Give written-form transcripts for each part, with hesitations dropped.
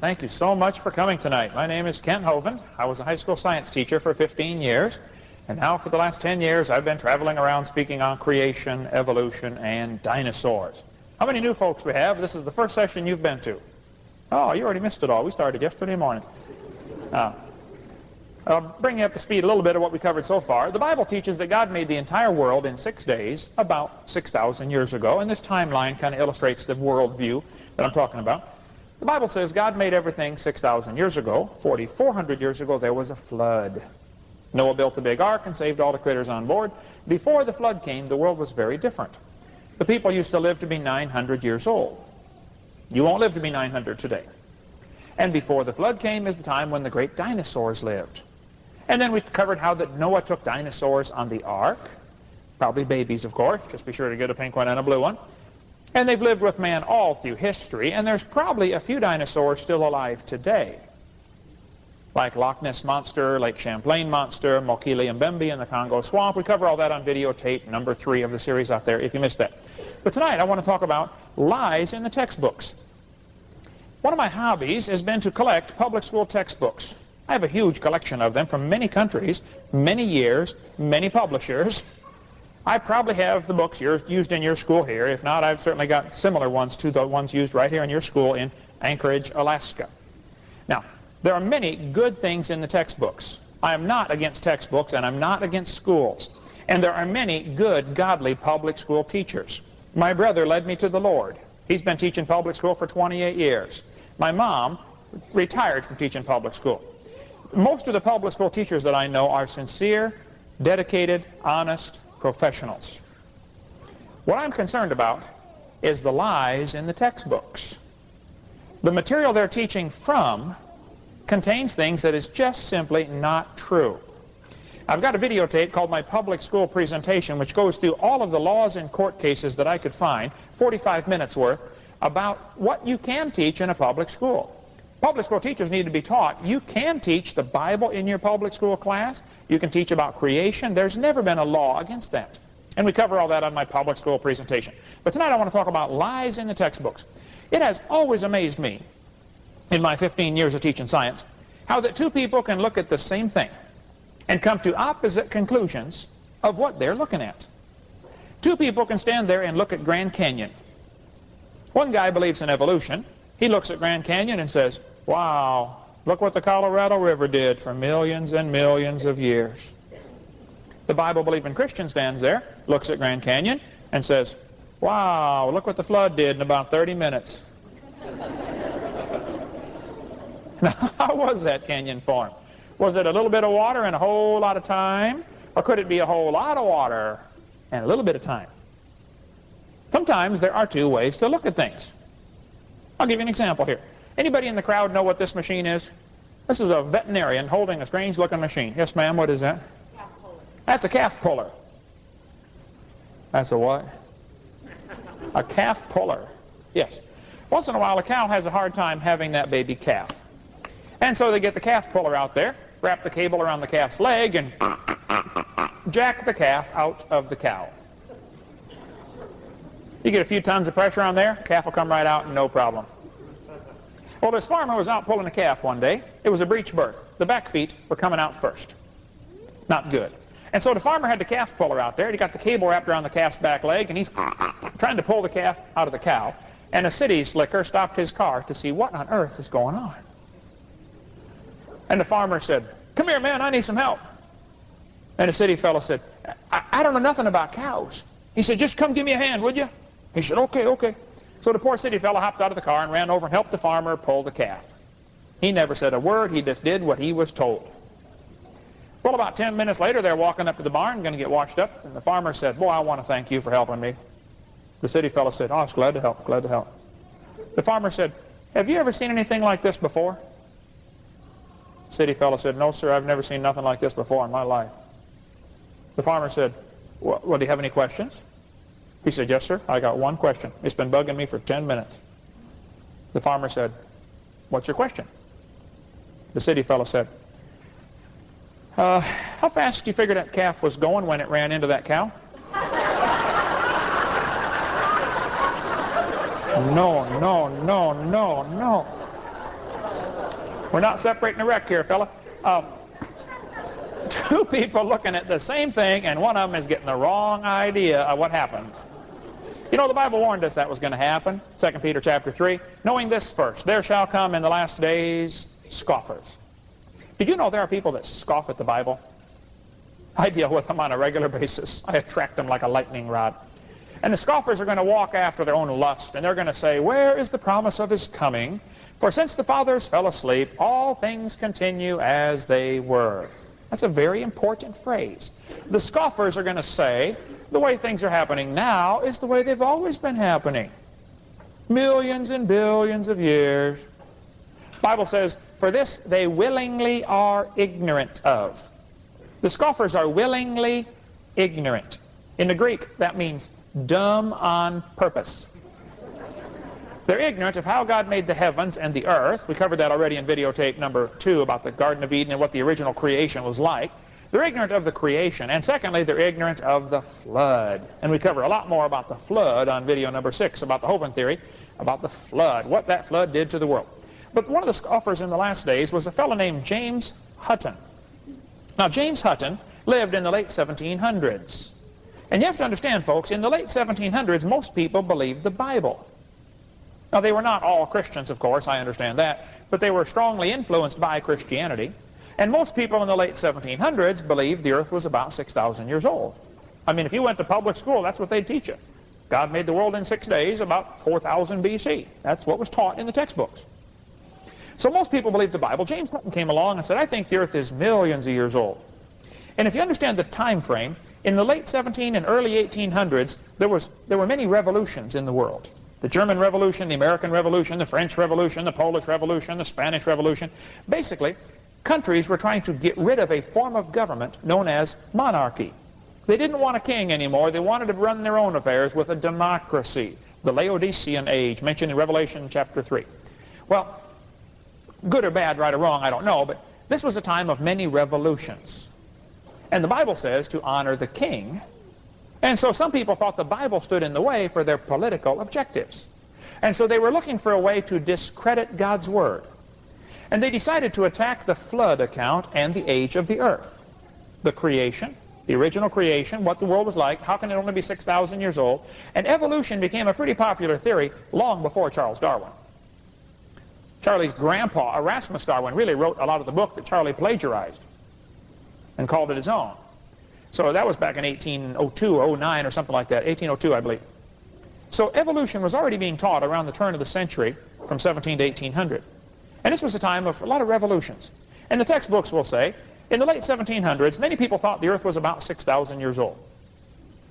Thank you so much for coming tonight. My name is Kent Hovind. I was a high school science teacher for 15 years, and now for the last 10 years I've been traveling around speaking on creation, evolution, and dinosaurs. How many new folks we have? This is the first session you've been to. Oh, you already missed it all. We started yesterday morning. I'll bring you up to speed a little bit of what we covered so far. The Bible teaches that God made the entire world in 6 days, about 6,000 years ago, and this timeline kind of illustrates the world view that I'm talking about. The Bible says God made everything 6,000 years ago. 4,400 years ago, there was a flood. Noah built a big ark and saved all the critters on board. Before the flood came, the world was very different. The people used to live to be 900 years old. You won't live to be 900 today. And before the flood came is the time when the great dinosaurs lived. And then we covered how that Noah took dinosaurs on the ark. Probably babies, of course. Just be sure to get a pink one and a blue one. And they've lived with man all through history, and there's probably a few dinosaurs still alive today, like Loch Ness Monster, Lake Champlain Monster, Mokele Mbembe in the Congo Swamp. We cover all that on videotape number 3 of the series out there if you missed that. But tonight I want to talk about lies in the textbooks. One of my hobbies has been to collect public school textbooks. I have a huge collection of them from many countries, many years, many publishers. I probably have the books used in your school here. If not, I've certainly got similar ones to the ones used right here in your school in Anchorage, Alaska. Now, there are many good things in the textbooks. I am not against textbooks, and I'm not against schools. And there are many good, godly public school teachers. My brother led me to the Lord. He's been teaching public school for 28 years. My mom retired from teaching public school. Most of the public school teachers that I know are sincere, dedicated, honest professionals. What I'm concerned about is the lies in the textbooks. The material they're teaching from contains things that is just simply not true. I've got a videotape called my public school presentation, which goes through all of the laws and court cases that I could find, 45 minutes worth, about what you can teach in a public school. Public school teachers need to be taught you can teach the Bible in your public school class. You can teach about creation. There's never been a law against that. And we cover all that on my public school presentation. But tonight I want to talk about lies in the textbooks. It has always amazed me, in my 15 years of teaching science, how that two people can look at the same thing and come to opposite conclusions of what they're looking at. Two people can stand there and look at Grand Canyon. One guy believes in evolution. He looks at Grand Canyon and says, wow, look what the Colorado River did for millions and millions of years. The Bible-believing Christian stands there, looks at Grand Canyon, and says, wow, look what the flood did in about 30 minutes. Now, how was that canyon formed? Was it a little bit of water and a whole lot of time? Or could it be a whole lot of water and a little bit of time? Sometimes there are two ways to look at things. I'll give you an example here. Anybody in the crowd know what this machine is? This is a veterinarian holding a strange-looking machine. Yes, ma'am, what is that? Calf puller. That's a calf puller. That's a what? A calf puller. Yes. Once in a while, a cow has a hard time having that baby calf. And so they get the calf puller out there, wrap the cable around the calf's leg, and jack the calf out of the cow. You get a few tons of pressure on there, calf will come right out, no problem. Well, this farmer was out pulling a calf one day. It was a breech birth. The back feet were coming out first. Not good. And so the farmer had the calf puller out there. He got the cable wrapped around the calf's back leg, and he's trying to pull the calf out of the cow. And a city slicker stopped his car to see what on earth is going on. And the farmer said, come here, man, I need some help. And the city fellow said, I don't know nothing about cows. He said, just come give me a hand, would you? He said, okay, okay. So the poor city fellow hopped out of the car and ran over and helped the farmer pull the calf. He never said a word. He just did what he was told. Well, about 10 minutes later, they're walking up to the barn, going to get washed up, and the farmer said, boy, I want to thank you for helping me. The city fellow said, oh, I was glad to help, glad to help. The farmer said, have you ever seen anything like this before? The city fellow said, no, sir, I've never seen nothing like this before in my life. The farmer said, well, do you have any questions? He said, yes, sir, I got one question. It's been bugging me for 10 minutes. The farmer said, what's your question? The city fellow said, how fast do you figure that calf was going when it ran into that cow? No, no, no, no, no. We're not separating the wreck here, fella. Two people looking at the same thing, and one of them is getting the wrong idea of what happened. You know, the Bible warned us that was going to happen. 2 Peter chapter 3. Knowing this first, there shall come in the last days scoffers. Did you know there are people that scoff at the Bible? I deal with them on a regular basis. I attract them like a lightning rod. And the scoffers are going to walk after their own lust, and they're going to say, where is the promise of his coming? For since the fathers fell asleep, all things continue as they were. That's a very important phrase. The scoffers are going to say, the way things are happening now is the way they've always been happening. Millions and billions of years. The Bible says, for this they willingly are ignorant of. The scoffers are willingly ignorant. In the Greek, that means dumb on purpose. They're ignorant of how God made the heavens and the earth. We covered that already in videotape number 2 about the Garden of Eden and what the original creation was like. They're ignorant of the creation. And secondly, they're ignorant of the flood. And we cover a lot more about the flood on video number 6, about the Hovind theory, about the flood, what that flood did to the world. But one of the scoffers in the last days was a fellow named James Hutton. Now, James Hutton lived in the late 1700s. And you have to understand, folks, in the late 1700s, most people believed the Bible. Now, they were not all Christians, of course, I understand that, but they were strongly influenced by Christianity. And most people in the late 1700s believed the earth was about 6,000 years old. I mean, if you went to public school, that's what they'd teach you. God made the world in 6 days, about 4000 BC. That's what was taught in the textbooks. So most people believed the Bible. James Hutton came along and said, I think the earth is millions of years old. And if you understand the time frame, in the late 17 and early 1800s, there were many revolutions in the world. The German Revolution, the American Revolution, the French Revolution, the Polish Revolution, the Spanish Revolution. Basically, countries were trying to get rid of a form of government known as monarchy. They didn't want a king anymore. They wanted to run their own affairs with a democracy, the Laodicean age, mentioned in Revelation chapter 3. Well, good or bad, right or wrong, I don't know, but this was a time of many revolutions. And the Bible says to honor the king. And so some people thought the Bible stood in the way for their political objectives. And so they were looking for a way to discredit God's Word. And they decided to attack the flood account and the age of the earth. The creation, the original creation, what the world was like, how can it only be 6,000 years old? And evolution became a pretty popular theory long before Charles Darwin. Charlie's grandpa, Erasmus Darwin, really wrote a lot of the book that Charlie plagiarized and called it his own. So that was back in 1802, 09 or something like that, 1802 I believe. So evolution was already being taught around the turn of the century from 17 to 1800. And this was a time of a lot of revolutions. And the textbooks will say, in the late 1700s, many people thought the earth was about 6,000 years old.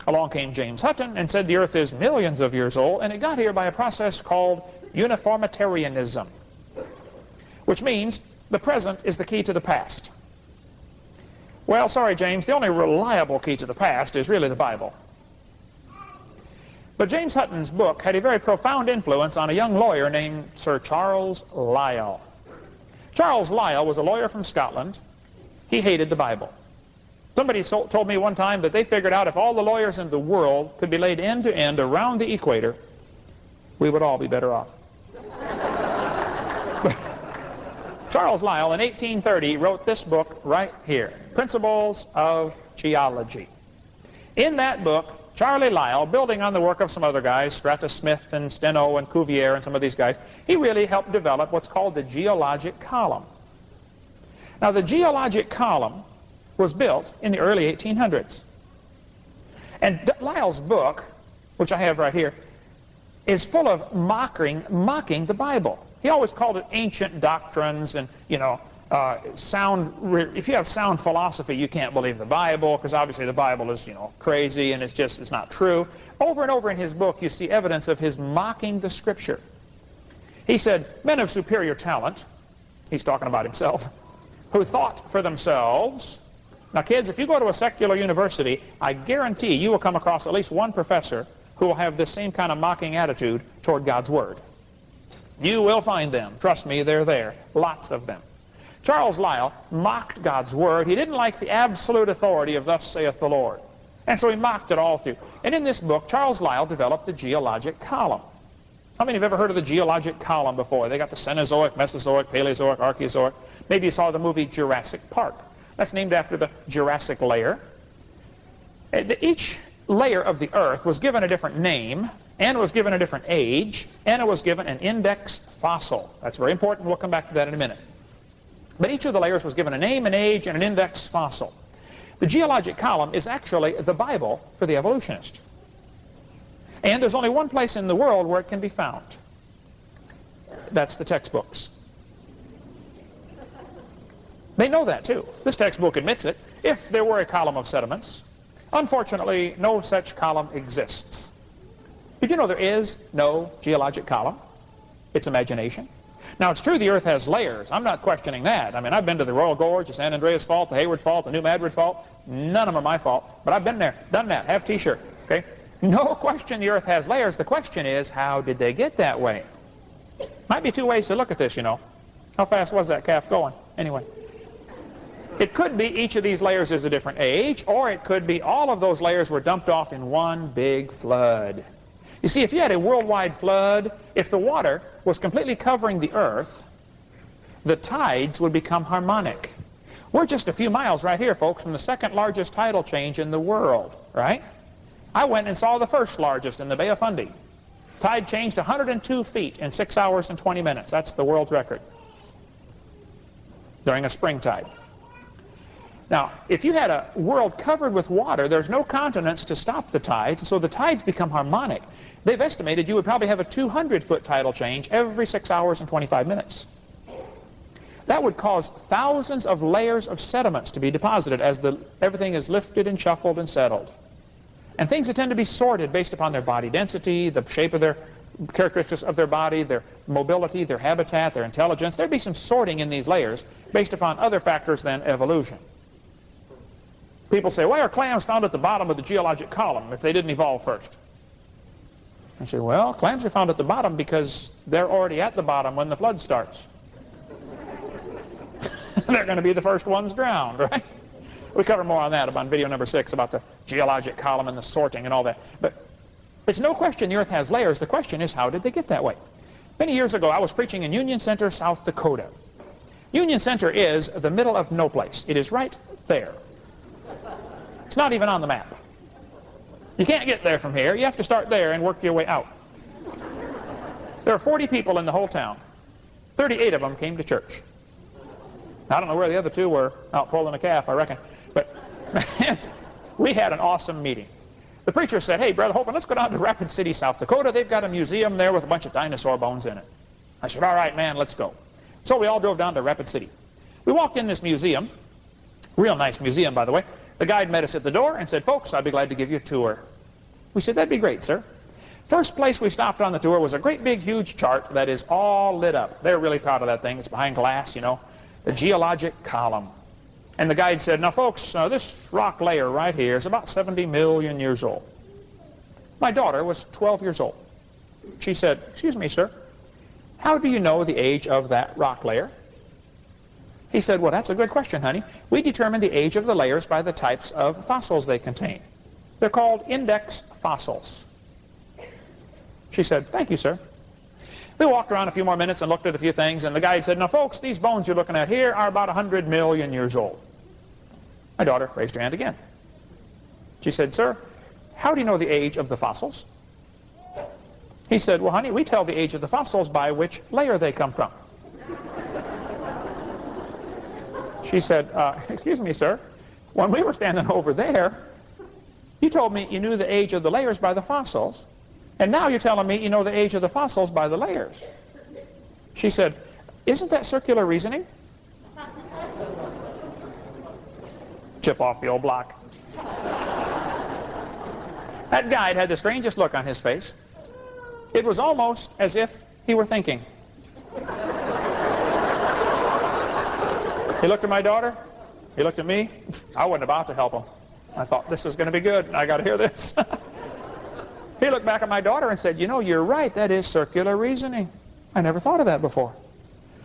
Along came James Hutton and said the earth is millions of years old, and it got here by a process called uniformitarianism, which means the present is the key to the past. Well, sorry, James, the only reliable key to the past is really the Bible. But James Hutton's book had a very profound influence on a young lawyer named Sir Charles Lyell. Charles Lyell was a lawyer from Scotland. He hated the Bible. Somebody told me one time that they figured out if all the lawyers in the world could be laid end to end around the equator, we would all be better off. Charles Lyell, in 1830, wrote this book right here, Principles of Geology. In that book, Charlie Lyell, building on the work of some other guys, Stratus Smith and Steno and Cuvier and some of these guys, he really helped develop what's called the geologic column. Now, the geologic column was built in the early 1800s. And Lyell's book, which I have right here, is full of mocking the Bible. He always called it ancient doctrines and, you know, if you have sound philosophy, you can't believe the Bible, because obviously the Bible is, you know, crazy and it's not true. Over and over in his book, you see evidence of his mocking the Scripture. He said, men of superior talent, he's talking about himself, who thought for themselves. Now, kids, if you go to a secular university, I guarantee you will come across at least one professor who will have this same kind of mocking attitude toward God's Word. You will find them. Trust me, they're there. Lots of them. Charles Lyell mocked God's Word. He didn't like the absolute authority of thus saith the Lord. And so he mocked it all through. And in this book, Charles Lyell developed the geologic column. How many have ever heard of the geologic column before? They got the Cenozoic, Mesozoic, Paleozoic, Archeozoic. Maybe you saw the movie Jurassic Park. That's named after the Jurassic layer. Each layer of the Earth was given a different name, and it was given a different age, and it was given an index fossil. That's very important. We'll come back to that in a minute. But each of the layers was given a name, an age, and an index fossil. The geologic column is actually the Bible for the evolutionist. And there's only one place in the world where it can be found. That's the textbooks. They know that too. This textbook admits it. If there were a column of sediments, unfortunately, no such column exists. Did you know there is no geologic column? It's imagination. Now, it's true the Earth has layers. I'm not questioning that. I mean, I've been to the Royal Gorge, the San Andreas Fault, the Hayward Fault, the New Madrid Fault. None of them are my fault. But I've been there, done that, have T-shirt. Okay? No question the Earth has layers. The question is, how did they get that way? Might be two ways to look at this, you know. How fast was that calf going? Anyway. It could be each of these layers is a different age, or it could be all of those layers were dumped off in one big flood. You see, if you had a worldwide flood, if the water was completely covering the Earth, the tides would become harmonic. We're just a few miles right here, folks, from the second largest tidal change in the world, right? I went and saw the first largest in the Bay of Fundy. Tide changed 102 feet in 6 hours and 20 minutes. That's the world's record during a spring tide. Now, if you had a world covered with water, there's no continents to stop the tides, so the tides become harmonic. They've estimated you would probably have a 200-foot tidal change every 6 hours and 25 minutes. That would cause thousands of layers of sediments to be deposited as everything is lifted and shuffled and settled. And things that tend to be sorted based upon their body density, the shape of their characteristics of their body, their mobility, their habitat, their intelligence. There'd be some sorting in these layers based upon other factors than evolution. People say, why are clams found at the bottom of the geologic column if they didn't evolve first? I say, well, clams are found at the bottom because they're already at the bottom when the flood starts. They're going to be the first ones drowned, right? We cover more on that on video number 6 about the geologic column and the sorting and all that. But it's no question the Earth has layers. The question is, how did they get that way? Many years ago, I was preaching in Union Center, South Dakota. Union Center is the middle of no place. It is right there. It's not even on the map. You can't get there from here. You have to start there and work your way out. There are 40 people in the whole town. 38 of them came to church. I don't know where the other 2 were, out pulling a calf, I reckon. But man, we had an awesome meeting. The preacher said, hey, Brother Holman, let's go down to Rapid City, South Dakota. They've got a museum there with a bunch of dinosaur bones in it. I said, all right, man, let's go. So we all drove down to Rapid City. We walked in this museum. Real nice museum, by the way. The guide met us at the door and said, folks, I'd be glad to give you a tour. We said, that'd be great, sir. First place we stopped on the tour was a great big huge chart that is all lit up. They're really proud of that thing. It's behind glass, you know. The geologic column. And the guide said, now folks, this rock layer right here is about 70 million years old. My daughter was 12 years old. She said, excuse me, sir, how do you know the age of that rock layer? He said, well, that's a good question, honey. We determine the age of the layers by the types of fossils they contain. They're called index fossils. She said, thank you, sir. We walked around a few more minutes and looked at a few things, and the guide said, now, folks, these bones you're looking at here are about 100 million years old. My daughter raised her hand again. She said, sir, how do you know the age of the fossils? He said, well, honey, we tell the age of the fossils by which layer they come from. She said, excuse me, sir, when we were standing over there, you told me you knew the age of the layers by the fossils, and now you're telling me you know the age of the fossils by the layers. She said, isn't that circular reasoning? Chip off the old block. That guide had the strangest look on his face. It was almost as if he were thinking. He looked at my daughter. He looked at me. I wasn't about to help him. I thought, this is going to be good. I got to hear this. He looked back at my daughter and said, you know, you're right. That is circular reasoning. I never thought of that before.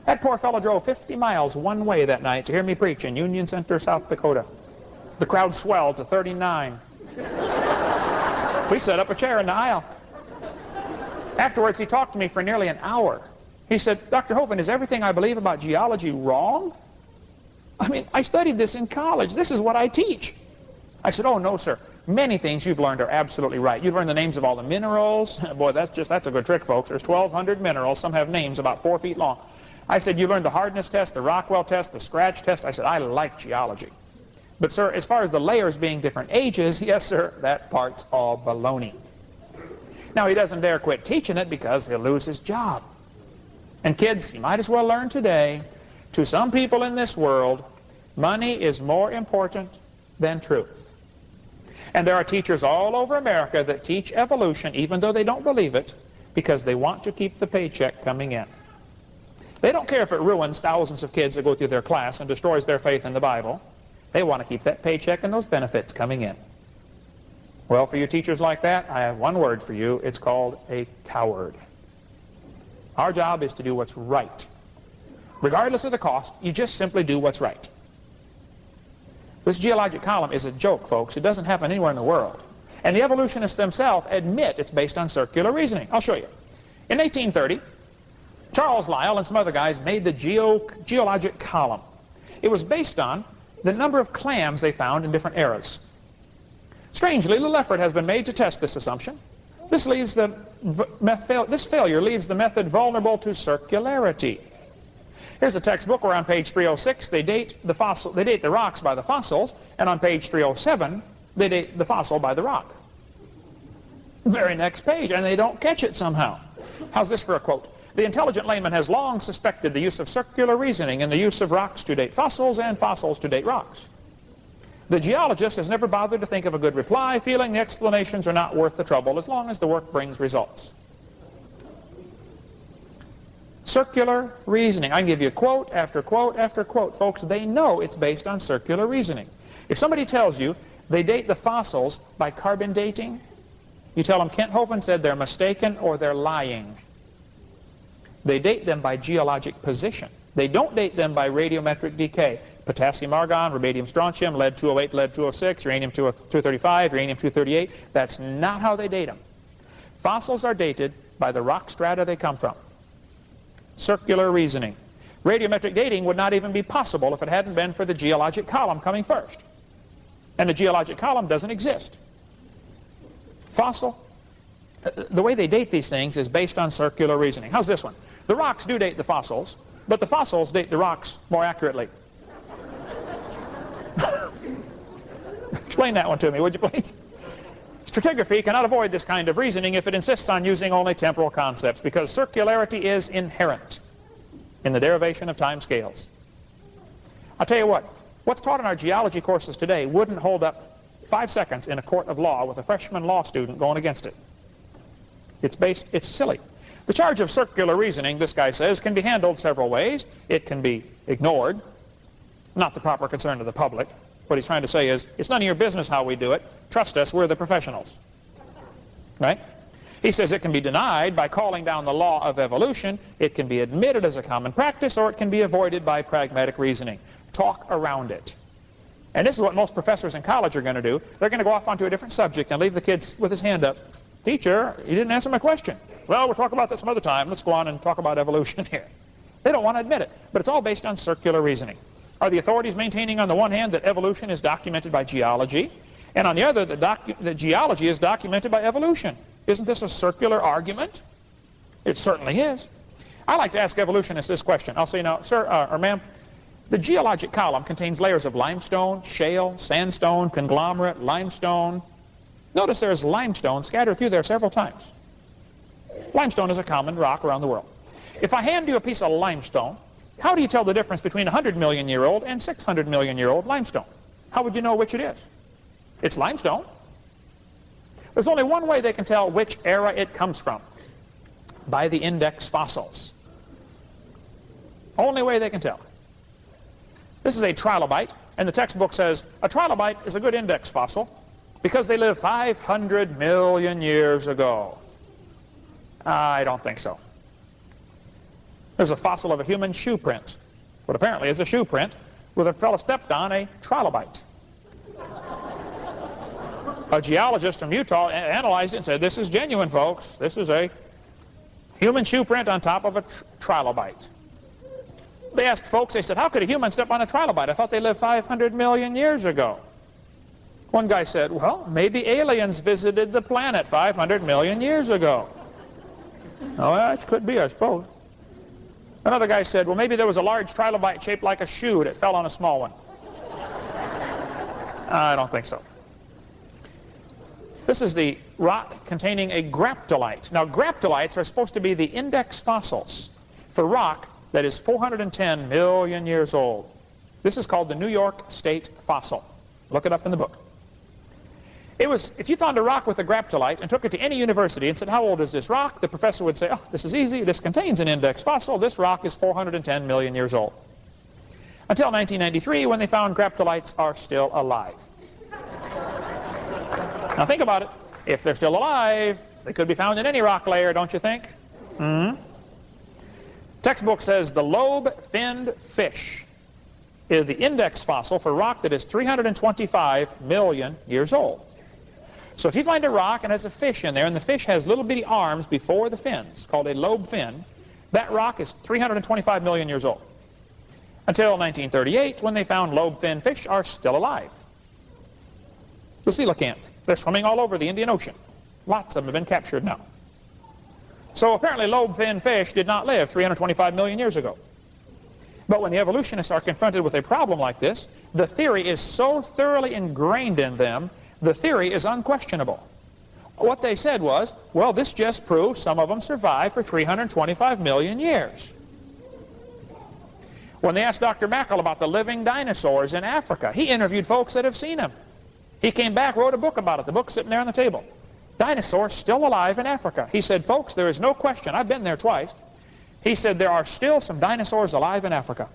That poor fellow drove 50 miles one way that night to hear me preach in Union Center, South Dakota. The crowd swelled to 39. We set up a chair in the aisle. Afterwards, he talked to me for nearly an hour. He said, Dr. Hovind, is everything I believe about geology wrong? I mean, I studied this in college. This is what I teach. I said, oh, no, sir. Many things you've learned are absolutely right. You've learned the names of all the minerals. Boy, that's a good trick, folks. There's 1,200 minerals. Some have names about 4 feet long. I said, you learned the hardness test, the Rockwell test, the scratch test. I said, I like geology. But, sir, as far as the layers being different ages, yes, sir, that part's all baloney. Now, he doesn't dare quit teaching it because he'll lose his job. And kids, you might as well learn today, to some people in this world, money is more important than truth. And there are teachers all over America that teach evolution, even though they don't believe it, because they want to keep the paycheck coming in. They don't care if it ruins thousands of kids that go through their class and destroys their faith in the Bible. They want to keep that paycheck and those benefits coming in. Well, for you teachers like that, I have one word for you. It's called a coward. Our job is to do what's right. Regardless of the cost, you just simply do what's right. This geologic column is a joke, folks. It doesn't happen anywhere in the world. And the evolutionists themselves admit it's based on circular reasoning. I'll show you. In 1830, Charles Lyell and some other guys made the geologic column. It was based on the number of clams they found in different eras. Strangely, little effort has been made to test this assumption. This failure leaves the method vulnerable to circularity. Here's a textbook where on page 306 they date the rocks by the fossils, and on page 307 they date the fossil by the rock. Very next page, and they don't catch it somehow. How's this for a quote? The intelligent layman has long suspected the use of circular reasoning in the use of rocks to date fossils and fossils to date rocks. The geologist has never bothered to think of a good reply, feeling the explanations are not worth the trouble as long as the work brings results. Circular reasoning. I can give you quote after quote after quote. Folks, they know it's based on circular reasoning. If somebody tells you they date the fossils by carbon dating, you tell them Kent Hovind said they're mistaken or they're lying. They date them by geologic position. They don't date them by radiometric decay. Potassium argon, rubidium strontium, lead 208, lead 206, uranium 235, uranium 238. That's not how they date them. Fossils are dated by the rock strata they come from. Circular reasoning. Radiometric dating would not even be possible if it hadn't been for the geologic column coming first. And the geologic column doesn't exist. Fossil, the way they date these things is based on circular reasoning. How's this one? The rocks do date the fossils, but the fossils date the rocks more accurately. Explain that one to me, would you please? Stratigraphy cannot avoid this kind of reasoning if it insists on using only temporal concepts, because circularity is inherent in the derivation of time scales. I'll tell you what, what's taught in our geology courses today wouldn't hold up 5 seconds in a court of law with a freshman law student going against it. It's silly. The charge of circular reasoning, this guy says, can be handled several ways. It can be ignored, not the proper concern of the public. What he's trying to say is, it's none of your business how we do it. Trust us, we're the professionals. Right? He says it can be denied by calling down the law of evolution. It can be admitted as a common practice, or it can be avoided by pragmatic reasoning. Talk around it. And this is what most professors in college are going to do. They're going to go off onto a different subject and leave the kids with his hand up. Teacher, you didn't answer my question. Well, we'll talk about that some other time. Let's go on and talk about evolution here. They don't want to admit it, but it's all based on circular reasoning. Are the authorities maintaining on the one hand that evolution is documented by geology, and on the other that geology is documented by evolution? Isn't this a circular argument? It certainly is. I like to ask evolutionists this question. I'll say, now, sir or ma'am, the geologic column contains layers of limestone, shale, sandstone, conglomerate, limestone. Notice there's limestone scattered through there several times. Limestone is a common rock around the world. If I hand you a piece of limestone, how do you tell the difference between 100-million-year-old and 600-million-year-old limestone? How would you know which it is? It's limestone. There's only one way they can tell which era it comes from. By the index fossils. Only way they can tell. This is a trilobite, and the textbook says a trilobite is a good index fossil because they lived 500 million years ago. I don't think so. There's a fossil of a human shoe print. What apparently is a shoe print where a fellow stepped on a trilobite. A geologist from Utah analyzed it and said, this is genuine, folks. This is a Human shoe print on top of a trilobite. They asked folks, they said, how could a human step on a trilobite? I thought they lived 500 million years ago. One guy said, well, maybe aliens visited the planet 500 million years ago. Oh, that could be, I suppose. Another guy said, well, maybe there was a large trilobite shaped like a shoe that fell on a small one. I don't think so. This is the rock containing a graptolite. Now, graptolites are supposed to be the index fossils for rock that is 410 million years old. This is called the New York State fossil. Look it up in the book. If you found a rock with a graptolite and took it to any university and said, how old is this rock? The professor would say, oh, this is easy. This contains an index fossil. This rock is 410 million years old. Until 1993, when they found graptolites are still alive. Now think about it. If they're still alive, they could be found in any rock layer, don't you think? Textbook says the lobe-finned fish is the index fossil for rock that is 325 million years old. So if you find a rock and has a fish in there, and the fish has little bitty arms before the fins, called a lobe fin, that rock is 325 million years old. Until 1938, when they found lobe-finned fish are still alive. The coelacanth. They're swimming all over the Indian Ocean. Lots of them have been captured now. So apparently lobe-finned fish did not live 325 million years ago. But when the evolutionists are confronted with a problem like this, the theory is so thoroughly ingrained in them, the theory is unquestionable. What they said was, well, this just proves some of them survived for 325 million years. When they asked Dr. Mackel about the living dinosaurs in Africa, he interviewed folks that have seen them. He came back, wrote a book about it. The book's sitting there on the table. Dinosaurs still alive in Africa. He said, folks, there is no question. I've been there twice. He said, there are still some dinosaurs alive in Africa.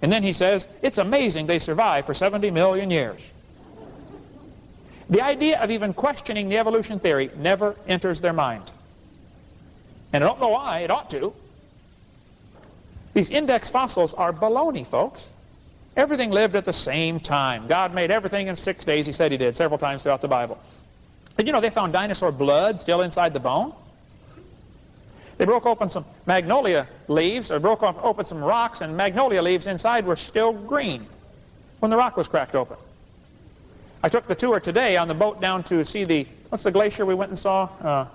And then he says, it's amazing they survived for 70 million years. The idea of even questioning the evolution theory never enters their mind. And I don't know why. It ought to. These index fossils are baloney, folks. Everything lived at the same time. God made everything in 6 days. He said he did several times throughout the Bible. Did you know they found dinosaur blood still inside the bone? They broke open some magnolia leaves, or broke open some rocks, and magnolia leaves inside were still green when the rock was cracked open. I took the tour today on the boat down to see the, what's the glacier we went and saw?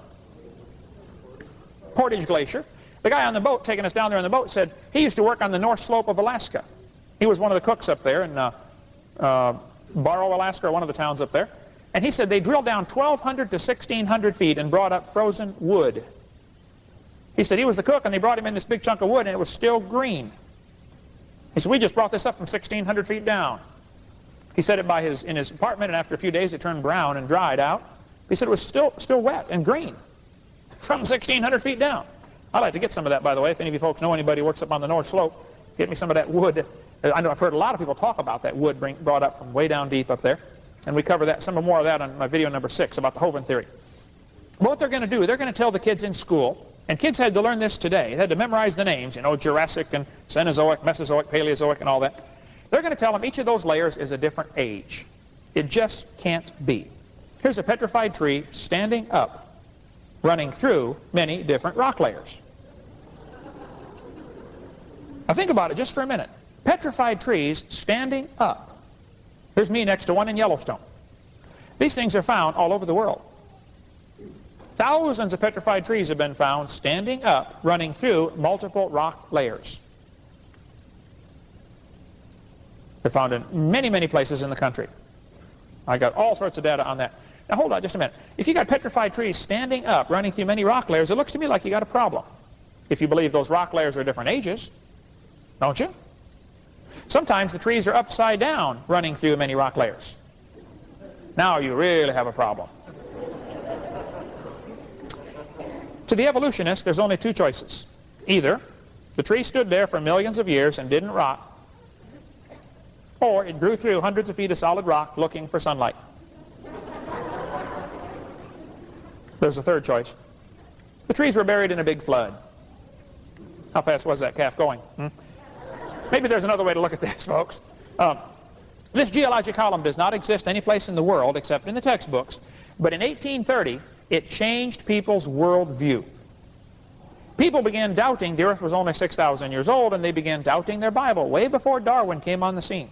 Portage Glacier. The guy on the boat taking us down there on the boat said he used to work on the North Slope of Alaska. He was one of the cooks up there in Barrow, Alaska, or one of the towns up there. And he said they drilled down 1,200 to 1,600 feet and brought up frozen wood. He said he was the cook, and they brought him in this big chunk of wood, and it was still green. He said, we just brought this up from 1,600 feet down. He said it in his apartment, and after a few days it turned brown and dried out. He said it was still wet and green from 1,600 feet down. I'd like to get some of that, by the way. If any of you folks know anybody who works up on the North Slope, get me some of that wood. I know I've heard a lot of people talk about that wood brought up from way down deep up there. And we cover that, some more of that on my video number 6 about the Hovind theory. What they're going to do, they're going to tell the kids in school, and kids had to learn this today. They had to memorize the names, you know, Jurassic and Cenozoic, Mesozoic, Paleozoic, and all that. They're going to tell them each of those layers is a different age. It just can't be. Here's a petrified tree standing up, running through many different rock layers. Now think about it just for a minute. Petrified trees standing up. Here's me next to one in Yellowstone. These things are found all over the world. Thousands of petrified trees have been found standing up, running through multiple rock layers. They're found in many, many places in the country. I got all sorts of data on that. Now hold on just a minute. If you got petrified trees standing up, running through many rock layers, it looks to me like you got a problem. If you believe those rock layers are different ages, don't you? Sometimes the trees are upside down, running through many rock layers. Now you really have a problem. To the evolutionist, there's only two choices. Either the tree stood there for millions of years and didn't rot, or it grew through hundreds of feet of solid rock looking for sunlight. There's a third choice. The trees were buried in a big flood. How fast was that calf going? Maybe there's another way to look at this, folks. This geologic column does not exist any place in the world except in the textbooks, but in 1830, it changed people's worldview. People began doubting the earth was only 6,000 years old, and they began doubting their Bible way before Darwin came on the scene.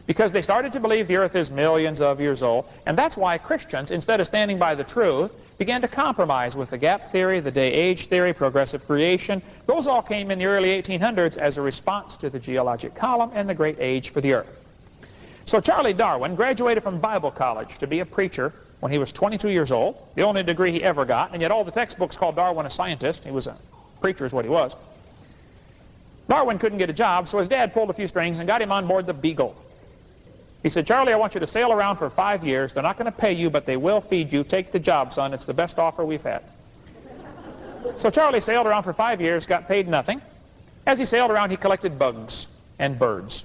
Because they started to believe the earth is millions of years old, and that's why Christians, instead of standing by the truth, began to compromise with the gap theory, the day-age theory, progressive creation. Those all came in the early 1800s as a response to the geologic column and the great age for the earth. So Charlie Darwin graduated from Bible college to be a preacher when he was 22 years old, the only degree he ever got, and yet all the textbooks called Darwin a scientist. He was a preacher is what he was. Darwin couldn't get a job, so his dad pulled a few strings and got him on board the Beagle. He said, Charlie, I want you to sail around for 5 years. They're not going to pay you, but they will feed you. Take the job, son. It's the best offer we've had. So Charlie sailed around for 5 years, got paid nothing. As he sailed around, he collected bugs and birds.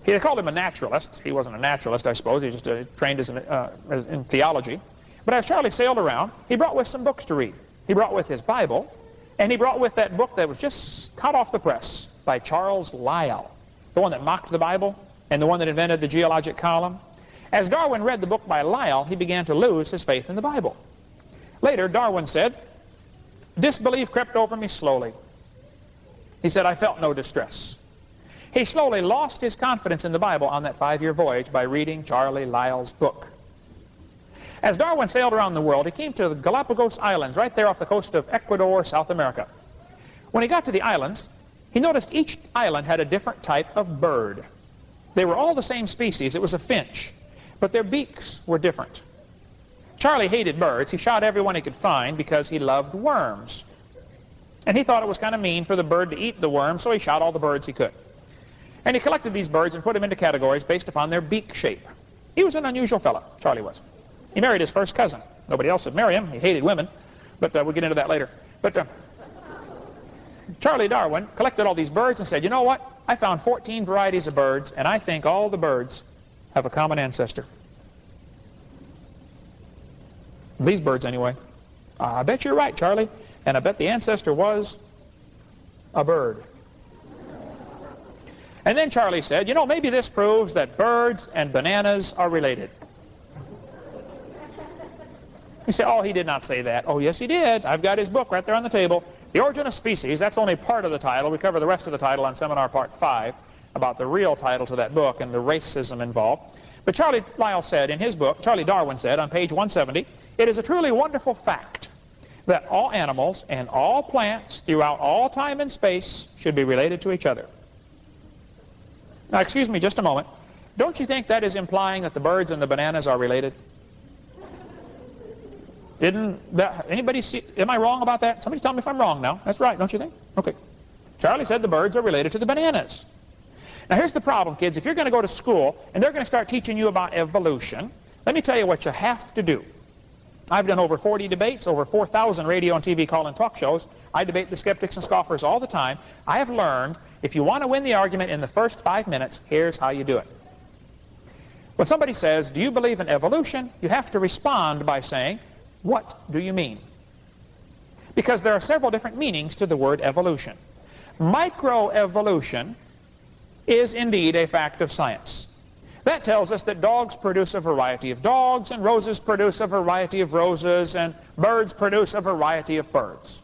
They called him a naturalist. He wasn't a naturalist, I suppose. He was just trained in theology. But as Charlie sailed around, he brought with some books to read. He brought with his Bible, and he brought with that book that was just hot off the press by Charles Lyell, the one that mocked the Bible and the one that invented the geologic column. As Darwin read the book by Lyell, he began to lose his faith in the Bible. Later, Darwin said, disbelief crept over me slowly. He said, I felt no distress. He slowly lost his confidence in the Bible on that 5-year voyage by reading Charlie Lyell's book. As Darwin sailed around the world, he came to the Galapagos Islands, right there off the coast of Ecuador, South America. When he got to the islands, he noticed each island had a different type of bird. They were all the same species. It was a finch, but their beaks were different. Charlie hated birds. He shot everyone he could find because he loved worms. And he thought it was kind of mean for the bird to eat the worm, so he shot all the birds he could. And he collected these birds and put them into categories based upon their beak shape. He was an unusual fellow, Charlie was. He married his first cousin. Nobody else would marry him. He hated women, but we'll get into that later. But Charlie Darwin collected all these birds and said, you know what? I found 14 varieties of birds, and I think all the birds have a common ancestor. These birds, anyway. I bet you're right, Charlie. And I bet the ancestor was a bird. And then Charlie said, you know, maybe this proves that birds and bananas are related. You say, oh, he did not say that. Oh, yes, he did. I've got his book right there on the table. The Origin of Species, that's only part of the title. We cover the rest of the title on Seminar Part 5 about the real title to that book and the racism involved. But Charlie Lyell said in his book, Charlie Darwin said on page 170, it is a truly wonderful fact that all animals and all plants throughout all time and space should be related to each other. Now, excuse me just a moment. Don't you think that is implying that the birds and the bananas are related? Anybody see, am I wrong about that? Somebody tell me if I'm wrong now. That's right, don't you think? Okay. Charlie said the birds are related to the bananas. Now here's the problem, kids. If you're going to go to school and they're going to start teaching you about evolution, let me tell you what you have to do. I've done over 40 debates, over 4,000 radio and TV call-in talk shows. I debate the skeptics and scoffers all the time. I have learned if you want to win the argument in the first 5 minutes, here's how you do it. When somebody says, do you believe in evolution? You have to respond by saying, what do you mean? Because there are several different meanings to the word evolution. Microevolution is indeed a fact of science. That tells us that dogs produce a variety of dogs, and roses produce a variety of roses, and birds produce a variety of birds.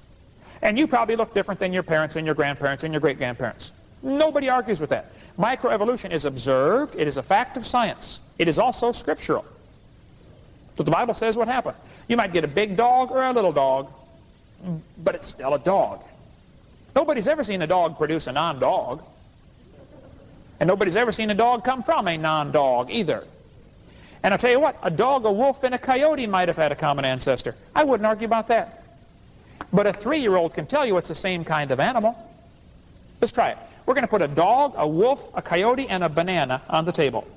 And you probably look different than your parents and your grandparents and your great-grandparents. Nobody argues with that. Microevolution is observed. It is a fact of science. It is also scriptural. So the Bible says what happened. You might get a big dog or a little dog, but it's still a dog. Nobody's ever seen a dog produce a non-dog. And nobody's ever seen a dog come from a non-dog either. And I'll tell you what, a dog, a wolf, and a coyote might have had a common ancestor. I wouldn't argue about that. But a 3-year-old can tell you it's the same kind of animal. Let's try it. We're going to put a dog, a wolf, a coyote, and a banana on the table.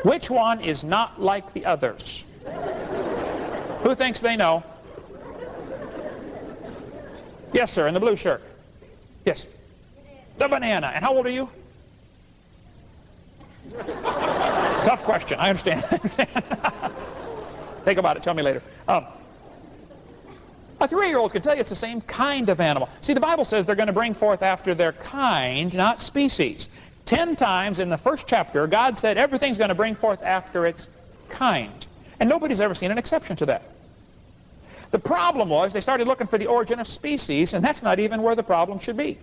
Which one is not like the others? Who thinks they know? Yes, sir, in the blue shirt. Yes. The banana. And how old are you? Tough question. I understand. Think about it. Tell me later. A 3-year-old can tell you it's the same kind of animal. See, the Bible says they're going to bring forth after their kind, not species. 10 times in the first chapter, God said everything's going to bring forth after its kind. And nobody's ever seen an exception to that. The problem was they started looking for the origin of species, and that's not even where the problem should be.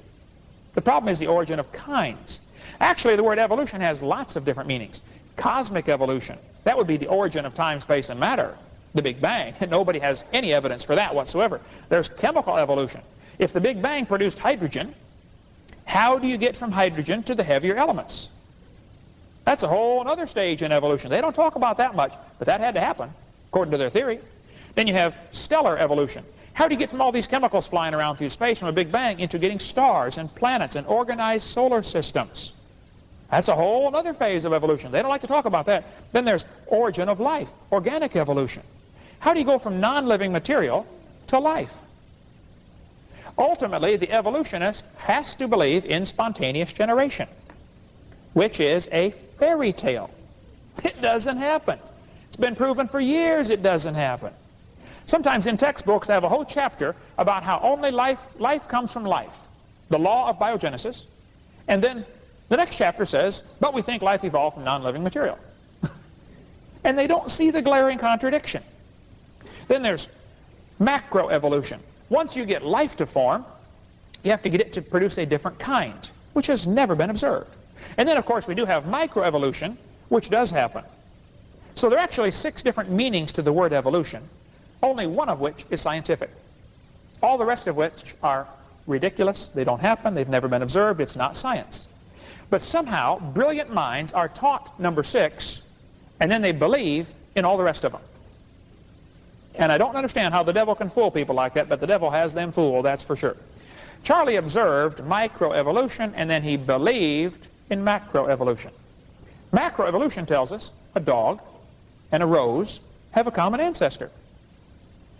The problem is the origin of kinds. Actually, the word evolution has lots of different meanings. Cosmic evolution, that would be the origin of time, space, and matter, the Big Bang. Nobody has any evidence for that whatsoever. There's chemical evolution. If the Big Bang produced hydrogen, how do you get from hydrogen to the heavier elements? That's a whole other stage in evolution. They don't talk about that much, but that had to happen, according to their theory. Then you have stellar evolution. How do you get from all these chemicals flying around through space from a Big Bang into getting stars and planets and organized solar systems? That's a whole other phase of evolution. They don't like to talk about that. Then there's origin of life, organic evolution. How do you go from non-living material to life? Ultimately, the evolutionist has to believe in spontaneous generation, which is a fairy tale. It doesn't happen. It's been proven for years it doesn't happen. Sometimes in textbooks they have a whole chapter about how only life comes from life, the law of biogenesis, and then the next chapter says, but we think life evolved from non-living material. And they don't see the glaring contradiction. Then there's macroevolution. Once you get life to form, you have to get it to produce a different kind, which has never been observed. And then, of course, we do have microevolution, which does happen. So there are actually 6 different meanings to the word evolution, only one of which is scientific. All the rest of which are ridiculous. They don't happen. They've never been observed. It's not science. But somehow, brilliant minds are taught number 6, and then they believe in all the rest of them. And I don't understand how the devil can fool people like that, but the devil has them fooled, that's for sure. Charlie observed microevolution, and then he believed in macroevolution. Macroevolution tells us a dog and a rose have a common ancestor.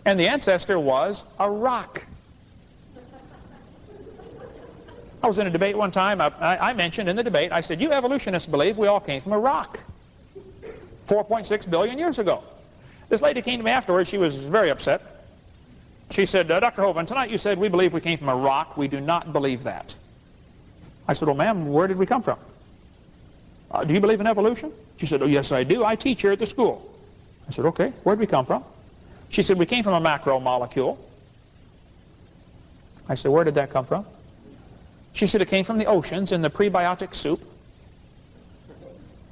And the ancestor was a rock. I was in a debate one time. I mentioned in the debate, I said, you evolutionists believe we all came from a rock 4.6 billion years ago. This lady came to me afterwards. She was very upset. She said, Dr. Hovind, tonight you said we believe we came from a rock. We do not believe that. I said, well, ma'am, where did we come from? Do you believe in evolution? She said, oh, yes, I do. I teach here at the school. I said, okay, where did we come from? She said, we came from a macromolecule. I said, where did that come from? She said, it came from the oceans in the prebiotic soup.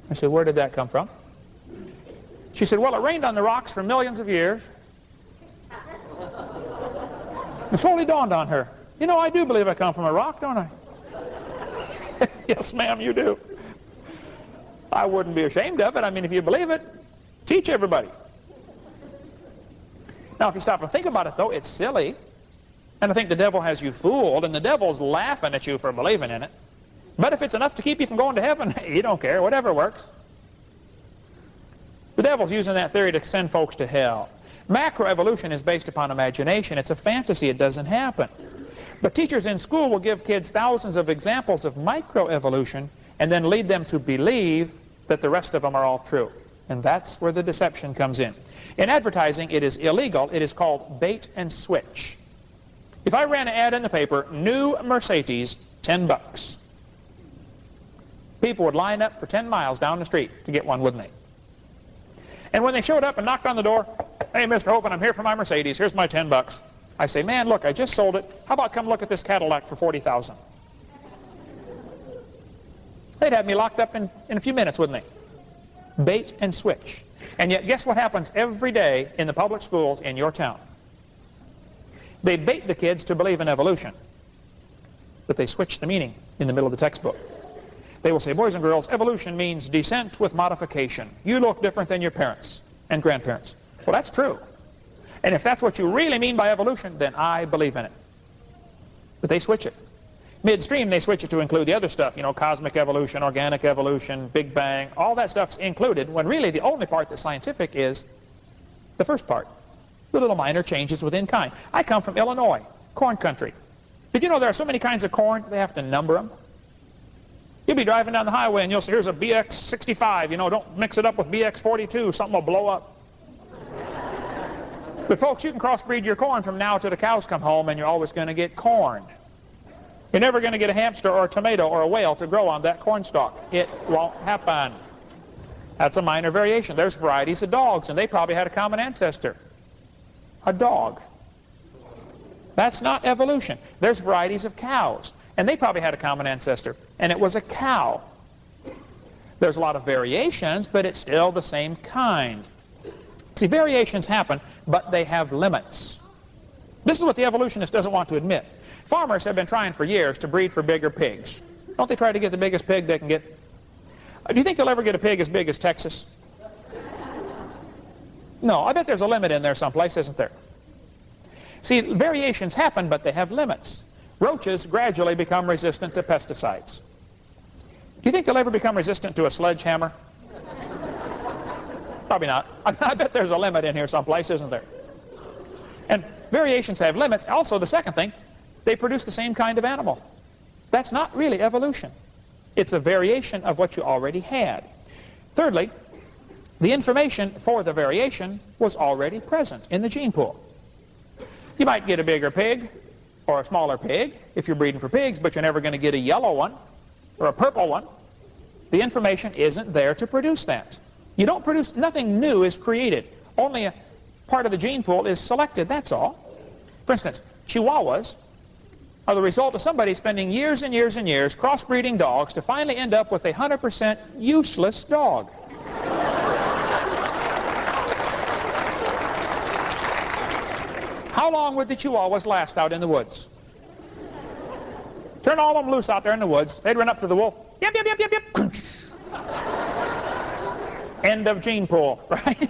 I said, where did that come from? She said, well, it rained on the rocks for millions of years. It slowly dawned on her. You know, I do believe I come from a rock, don't I? Yes, ma'am, you do. I wouldn't be ashamed of it. I mean, if you believe it, teach everybody. Now, if you stop and think about it, though, it's silly. And I think the devil has you fooled, and the devil's laughing at you for believing in it. But if it's enough to keep you from going to heaven, you don't care. Whatever works. The devil's using that theory to send folks to hell. Macroevolution is based upon imagination. It's a fantasy. It doesn't happen. But teachers in school will give kids thousands of examples of microevolution and then lead them to believe that the rest of them are all true. And that's where the deception comes in. In advertising, it is illegal. It is called bait and switch. If I ran an ad in the paper, new Mercedes, $10. People would line up for 10 miles down the street to get one with me. And when they showed up and knocked on the door, hey, Mr. Hovind, I'm here for my Mercedes. Here's my $10. I say, man, look, I just sold it. How about come look at this Cadillac for $40,000? They'd have me locked up in a few minutes, wouldn't they? Bait and switch. And yet, guess what happens every day in the public schools in your town? They bait the kids to believe in evolution, but they switch the meaning in the middle of the textbook. They will say, boys and girls, evolution means descent with modification. You look different than your parents and grandparents. Well, that's true. And if that's what you really mean by evolution, then I believe in it. But they switch it. Midstream, they switch it to include the other stuff, you know, cosmic evolution, organic evolution, Big Bang. All that stuff's included, when really the only part that's scientific is the first part. The little minor changes within kind. I come from Illinois, corn country. Did you know there are so many kinds of corn, they have to number them? You'll be driving down the highway and you'll say, here's a BX65, you know, don't mix it up with BX42, something will blow up. But folks, you can crossbreed your corn from now till the cows come home and you're always going to get corn. You're never going to get a hamster or a tomato or a whale to grow on that corn stalk. It won't happen. That's a minor variation. There's varieties of dogs, and they probably had a common ancestor. a dog. That's not evolution. There's varieties of cows, and they probably had a common ancestor, and it was a cow. There's a lot of variations, but it's still the same kind. See, variations happen, but they have limits. This is what the evolutionist doesn't want to admit. Farmers have been trying for years to breed for bigger pigs. Don't they try to get the biggest pig they can get? Do you think they'll ever get a pig as big as Texas? No, I bet there's a limit in there someplace, isn't there? See, variations happen, but they have limits. Roaches gradually become resistant to pesticides. Do you think they'll ever become resistant to a sledgehammer? Probably not. I bet there's a limit in here someplace, isn't there? And variations have limits. Also, the second thing, they produce the same kind of animal. That's not really evolution. It's a variation of what you already had. Thirdly, the information for the variation was already present in the gene pool. You might get a bigger pig or a smaller pig if you're breeding for pigs, but you're never going to get a yellow one or a purple one. The information isn't there to produce that. You don't produce, nothing new is created. Only a part of the gene pool is selected, that's all. For instance, Chihuahuas are the result of somebody spending years and years and years crossbreeding dogs to finally end up with a 100% useless dog. How long would the Chihuahuas last out in the woods? Turn all of them loose out there in the woods. They'd run up to the wolf. Yep, yep, yep, yep, yep. End of gene pool, right?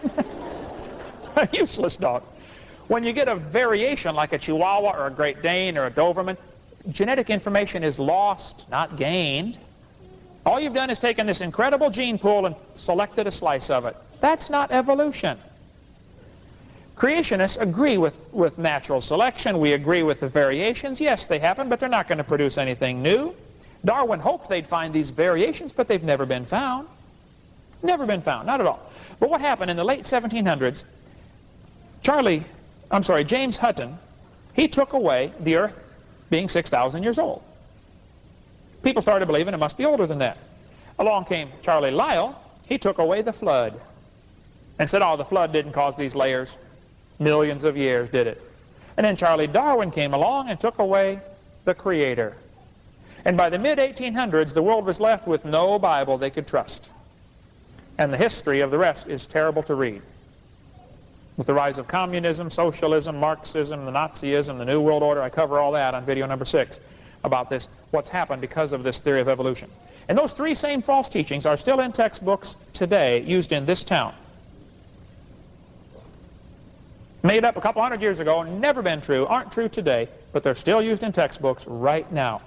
A useless dog. When you get a variation like a Chihuahua or a Great Dane or a Doberman, genetic information is lost, not gained. All you've done is taken this incredible gene pool and selected a slice of it. That's not evolution. Creationists agree with natural selection. We agree with the variations. Yes, they happen, but they're not going to produce anything new. Darwin hoped they'd find these variations, but they've never been found. Never been found, not at all. But what happened in the late 1700s, James Hutton, he took away the Earth being 6,000 years old. People started believing it must be older than that. Along came Charlie Lyell. He took away the flood and said, oh, the flood didn't cause these layers. Millions of years did it. And then Charlie Darwin came along and took away the Creator. And by the mid-1800s, the world was left with no Bible they could trust. And the history of the rest is terrible to read. With the rise of communism, socialism, Marxism, the Nazism, the New World Order, I cover all that on video number 6 about this, what's happened because of this theory of evolution. And those three same false teachings are still in textbooks today, used in this town. Made up a couple hundred years ago, never been true, aren't true today, but they're still used in textbooks right now.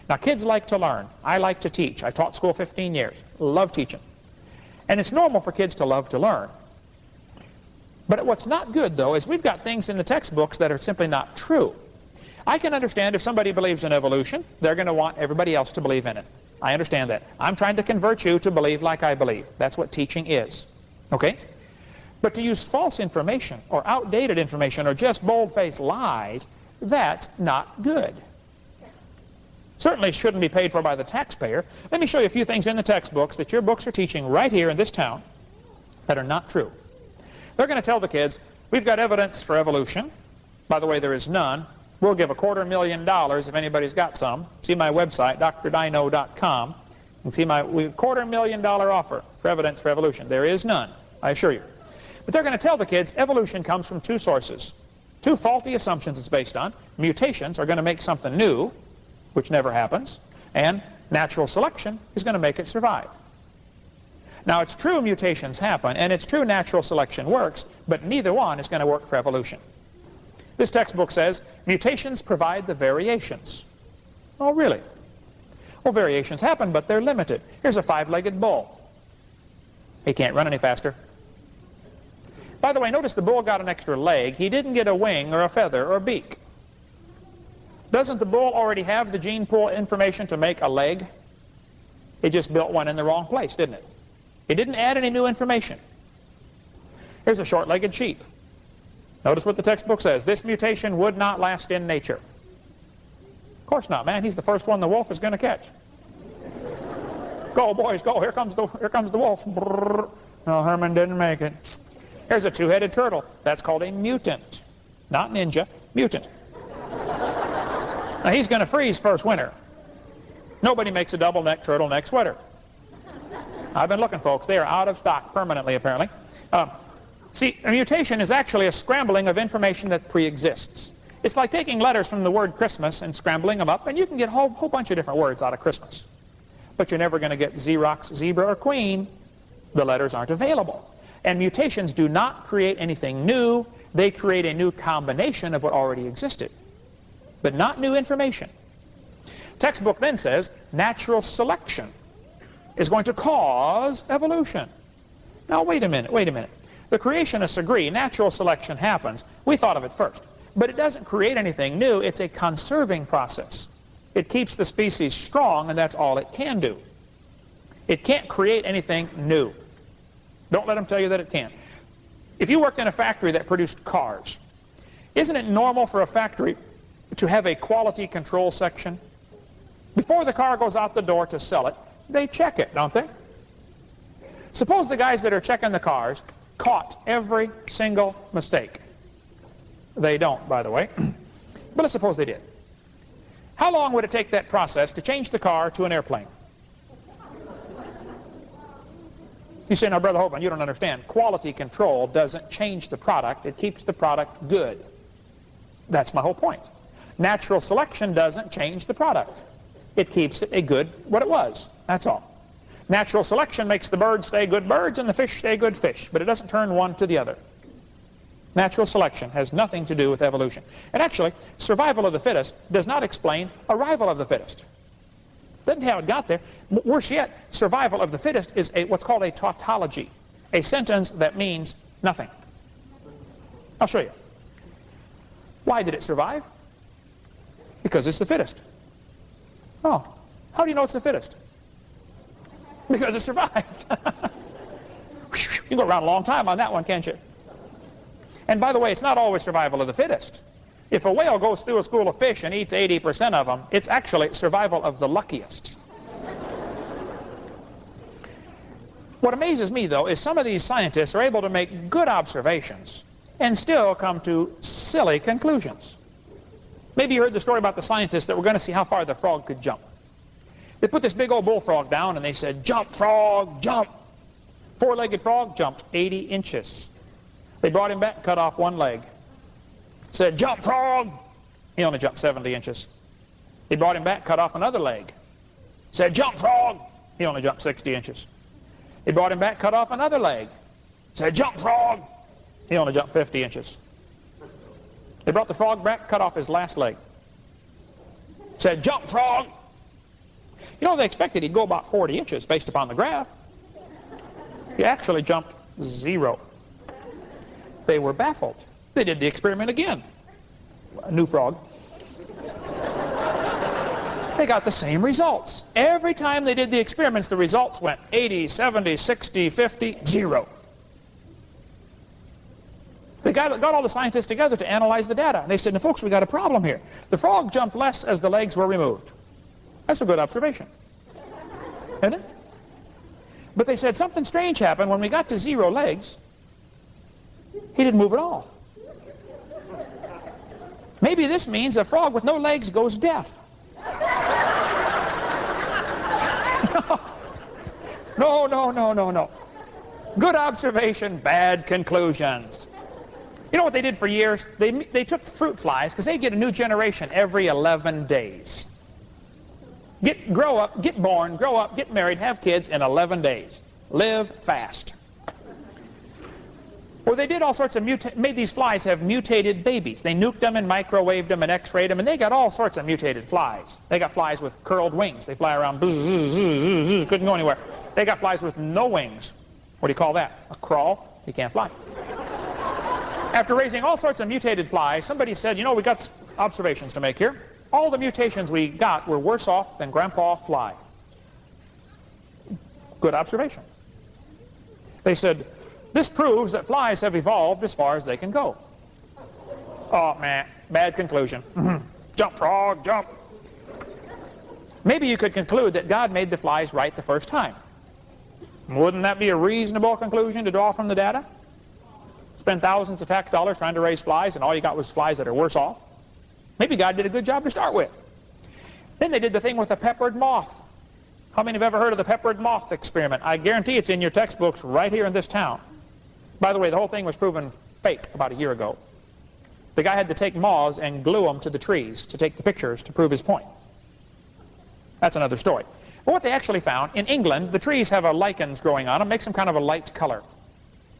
Now, kids like to learn. I like to teach. I taught school 15 years. Love teaching. And it's normal for kids to love to learn. But what's not good, though, is we've got things in the textbooks that are simply not true. I can understand if somebody believes in evolution, they're going to want everybody else to believe in it. I understand that. I'm trying to convert you to believe like I believe. That's what teaching is. Okay? But to use false information or outdated information or just bold-faced lies, that's not good. Certainly shouldn't be paid for by the taxpayer. Let me show you a few things in the textbooks that your books are teaching right here in this town that are not true. They're going to tell the kids, we've got evidence for evolution. By the way, there is none. We'll give $250,000 if anybody's got some. See my website, drdino.com, and see my $250,000 offer for evidence for evolution. There is none, I assure you. But they're going to tell the kids evolution comes from two sources. Two faulty assumptions it's based on. Mutations are going to make something new, which never happens, and natural selection is going to make it survive. Now, it's true mutations happen, and it's true natural selection works, but neither one is going to work for evolution. This textbook says mutations provide the variations. Oh, really? Well, variations happen, but they're limited. Here's a 5-legged bull. He can't run any faster. By the way, notice the bull got an extra leg. He didn't get a wing or a feather or a beak. Doesn't the bull already have the gene pool information to make a leg? He just built one in the wrong place, didn't it? He didn't add any new information. Here's a short-legged sheep. Notice what the textbook says. This mutation would not last in nature. Of course not, man. He's the first one the wolf is going to catch. Go, boys, go. Here comes the wolf. Brrr. No, Herman didn't make it. Here's a two-headed turtle. That's called a mutant. not ninja, mutant. Now he's going to freeze first winter. Nobody makes a double-neck turtleneck sweater. I've been looking, folks. They are out of stock permanently, apparently. See, a mutation is actually a scrambling of information that pre-exists. It's like taking letters from the word Christmas and scrambling them up, and you can get a whole bunch of different words out of Christmas. But you're never going to get Xerox, zebra, or queen. The letters aren't available. And mutations do not create anything new. They create a new combination of what already existed, but not new information. Textbook then says natural selection is going to cause evolution. Now, wait a minute. The creationists agree natural selection happens. We thought of it first. But it doesn't create anything new. It's a conserving process. It keeps the species strong, and that's all it can do. It can't create anything new. Don't let them tell you that it can't. If you worked in a factory that produced cars, isn't it normal for a factory to have a quality control section? Before the car goes out the door to sell it, they check it, don't they? Suppose the guys that are checking the cars caught every single mistake. They don't, by the way. But let's suppose they did. How long would it take that process to change the car to an airplane? You say, now, Brother Hovind, you don't understand. Quality control doesn't change the product. It keeps the product good. That's my whole point. Natural selection doesn't change the product. It keeps it a good what it was. That's all. Natural selection makes the birds stay good birds and the fish stay good fish, but it doesn't turn one to the other. Natural selection has nothing to do with evolution. And actually, survival of the fittest does not explain arrival of the fittest. Doesn't how it got there. Worse yet, survival of the fittest is what's called a tautology, a sentence that means nothing. I'll show you. Why did it survive? Because it's the fittest. Oh, how do you know it's the fittest? Because it survived. You can go around a long time on that one, can't you? And by the way, it's not always survival of the fittest. If a whale goes through a school of fish and eats 80% of them, it's actually survival of the luckiest. What amazes me, though, is some of these scientists are able to make good observations and still come to silly conclusions. Maybe you heard the story about the scientists that were going to see how far the frog could jump. They put this big old bullfrog down and they said, "Jump, frog, jump." Four-legged frog jumped 80 inches. They brought him back, cut off one leg. Said, "Jump, frog." He only jumped 70 inches. They brought him back, cut off another leg. Said, "Jump, frog." He only jumped 60 inches. They brought him back, cut off another leg. Said, "Jump, frog." He only jumped 50 inches. They brought the frog back, cut off his last leg. Said, "Jump, frog." You know, they expected he'd go about 40 inches based upon the graph. He actually jumped 0. They were baffled. They did the experiment again. A new frog. They got the same results. Every time they did the experiments, the results went 80, 70, 60, 50, 0. They got all the scientists together to analyze the data. And they said, "Now, folks, we got a problem here. The frog jumped less as the legs were removed." That's a good observation, isn't it? But they said something strange happened. When we got to 0 legs, he didn't move at all. Maybe this means a frog with no legs goes deaf. No. Good observation, bad conclusions. You know what they did for years? They took fruit flies, because they get a new generation every 11 days. Grow up, get born, grow up, get married, have kids in 11 days. Live fast. Well, they did all sorts of made these flies have mutated babies. They nuked them and microwaved them and x-rayed them, and they got all sorts of mutated flies. They got flies with curled wings. They fly around, couldn't go anywhere. They got flies with no wings. What do you call that? A crawl? You can't fly. After raising all sorts of mutated flies, somebody said, "You know, we got observations to make here. All the mutations we got were worse off than Grandpa Fly." Good observation. They said, "This proves that flies have evolved as far as they can go." Oh, man, bad conclusion. Jump, frog, jump. Maybe you could conclude that God made the flies right the first time. Wouldn't that be a reasonable conclusion to draw from the data? spend thousands of tax dollars trying to raise flies, and all you got was flies that are worse off. Maybe God did a good job to start with. Then they did the thing with the peppered moth. How many have ever heard of the peppered moth experiment? I guarantee it's in your textbooks right here in this town. By the way, the whole thing was proven fake about a year ago. The guy had to take moths and glue them to the trees to take the pictures to prove his point. That's another story. But what they actually found, in England, the trees have lichens growing on them, makes them kind of a light color.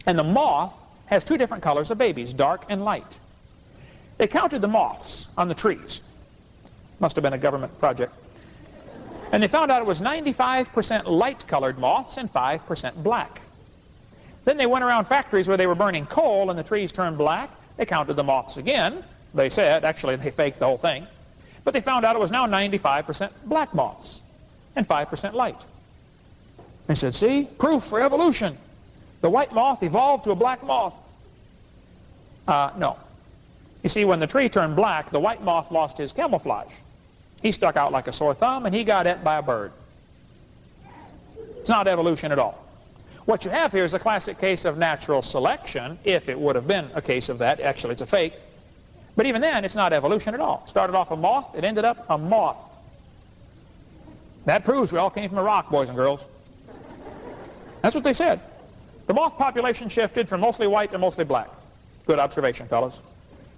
And the moth has two different colors of babies, dark and light. They counted the moths on the trees. Must have been a government project. And they found out it was 95% light-colored moths and 5% black. Then they went around factories where they were burning coal and the trees turned black. They counted the moths again. They said, actually they faked the whole thing, but they found out it was now 95% black moths and 5% light. They said, see, proof for evolution. The white moth evolved to a black moth. No. You see, when the tree turned black, the white moth lost his camouflage. He stuck out like a sore thumb, and he got eaten by a bird. It's not evolution at all. What you have here is a classic case of natural selection, if it would have been a case of that. Actually, it's a fake. But even then, it's not evolution at all. Started off a moth, it ended up a moth. That proves we all came from a rock, boys and girls. That's what they said. The moth population shifted from mostly white to mostly black. Good observation, fellas.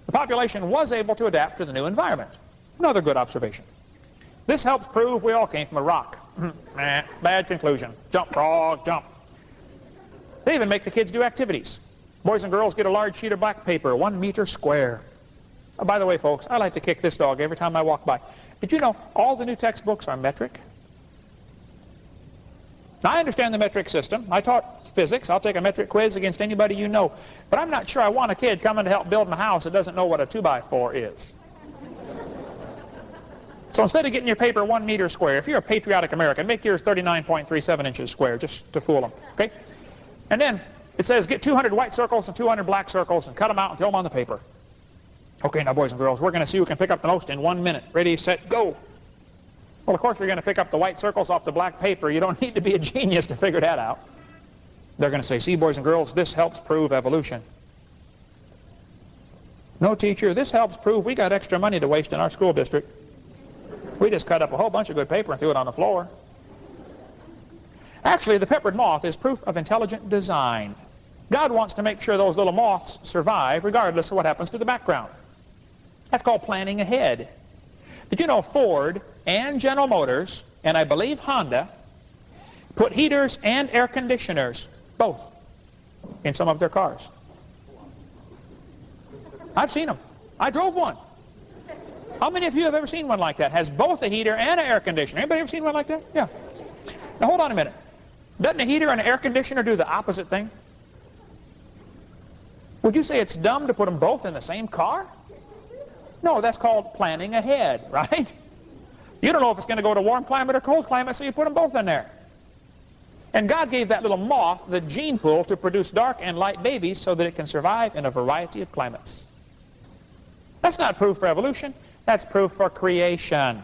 The population was able to adapt to the new environment. Another good observation. This helps prove we all came from a rock. Bad conclusion. Jump, frog, jump. They even make the kids do activities. Boys and girls get a large sheet of black paper, 1 meter square. Oh, by the way, folks, I like to kick this dog every time I walk by. Did you know all the new textbooks are metric? Now, I understand the metric system. I taught physics. I'll take a metric quiz against anybody you know. But I'm not sure I want a kid coming to help build my house that doesn't know what a 2x4 is. So instead of getting your paper 1 meter square, if you're a patriotic American, make yours 39.37 inches square, just to fool them. Okay? And then it says get 200 white circles and 200 black circles and cut them out and throw them on the paper. Okay, now boys and girls, we're going to see who can pick up the most in 1 minute. Ready, set, go. Well, of course, you're going to pick up the white circles off the black paper. You don't need to be a genius to figure that out. They're going to say, see, boys and girls, this helps prove evolution. No, teacher, this helps prove we got extra money to waste in our school district. We just cut up a whole bunch of good paper and threw it on the floor. Actually, the peppered moth is proof of intelligent design. God wants to make sure those little moths survive regardless of what happens to the background. That's called planning ahead. Did you know Ford and General Motors, and I believe Honda, put heaters and air conditioners, both, in some of their cars? I've seen them. I drove one. How many of you have ever seen one like that? Has both a heater and an air conditioner. Anybody ever seen one like that? Yeah. Now hold on a minute. Doesn't a heater and an air conditioner do the opposite thing? Would you say it's dumb to put them both in the same car? No, that's called planning ahead, right? You don't know if it's going to go to warm climate or cold climate, so you put them both in there. And God gave that little moth the gene pool to produce dark and light babies so that it can survive in a variety of climates. That's not proof for evolution. That's proof for creation.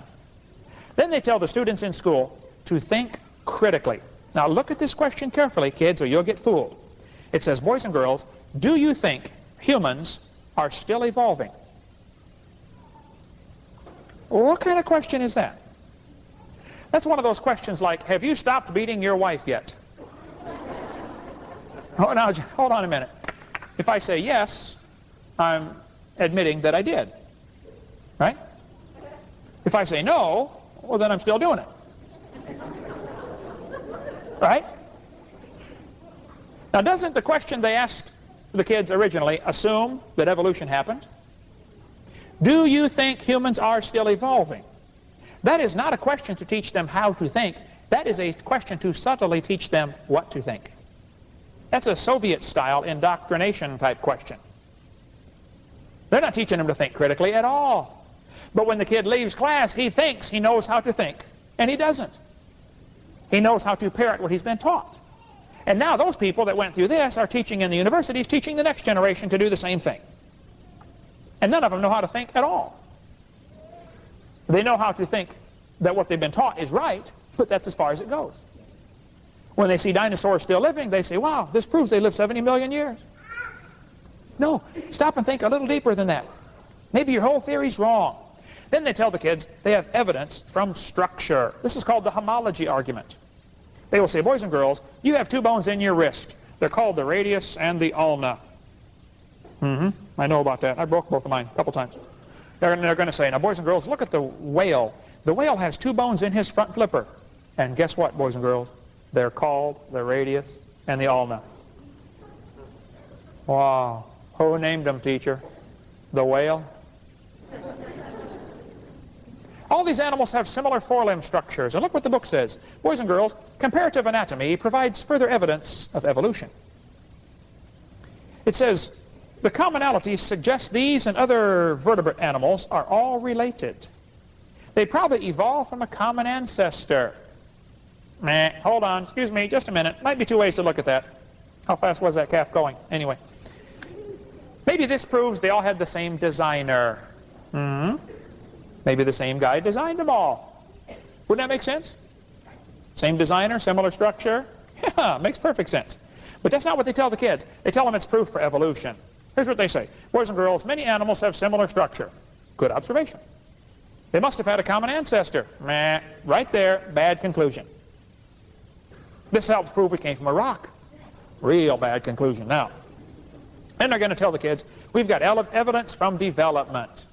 Then they tell the students in school to think critically. Now look at this question carefully, kids, or you'll get fooled. It says, boys and girls, do you think humans are still evolving? Well, what kind of question is that? That's one of those questions like, have you stopped beating your wife yet? Oh, now, hold on a minute. If I say yes, I'm admitting that I did. Right? If I say no, well, then I'm still doing it. Right? Now, doesn't the question they asked the kids originally assume that evolution happened? Do you think humans are still evolving? That is not a question to teach them how to think. That is a question to subtly teach them what to think. That's a Soviet-style indoctrination type question. They're not teaching them to think critically at all. But when the kid leaves class, he thinks he knows how to think, and he doesn't. He knows how to parrot what he's been taught. And now those people that went through this are teaching in the universities, teaching the next generation to do the same thing. And none of them know how to think at all. They know how to think that what they've been taught is right, but that's as far as it goes. When they see dinosaurs still living, they say, wow, this proves they lived 70 million years. No, stop and think a little deeper than that. Maybe your whole theory's wrong. Then they tell the kids they have evidence from structure. This is called the homology argument. They will say, boys and girls, you have two bones in your wrist. They're called the radius and the ulna. I know about that. I broke both of mine a couple times. They're going to say, now, boys and girls, look at the whale. The whale has two bones in his front flipper. And guess what, boys and girls? They're called the radius and the ulna. Wow. Who named them, teacher? The whale? All these animals have similar forelimb structures. And look what the book says. Boys and girls, comparative anatomy provides further evidence of evolution. It says, the commonalities suggest these and other vertebrate animals are all related. They probably evolved from a common ancestor. Hold on, excuse me, just a minute. Might be two ways to look at that. How fast was that calf going? Anyway. Maybe this proves they all had the same designer. Maybe the same guy designed them all. Wouldn't that make sense? Same designer, similar structure? Yeah, makes perfect sense. But that's not what they tell the kids. They tell them it's proof for evolution. Here's what they say. Boys and girls, many animals have similar structure. Good observation. They must have had a common ancestor. Right there, bad conclusion. This helps prove we came from a rock. Real bad conclusion. Now, then they're going to tell the kids, we've got evidence from development.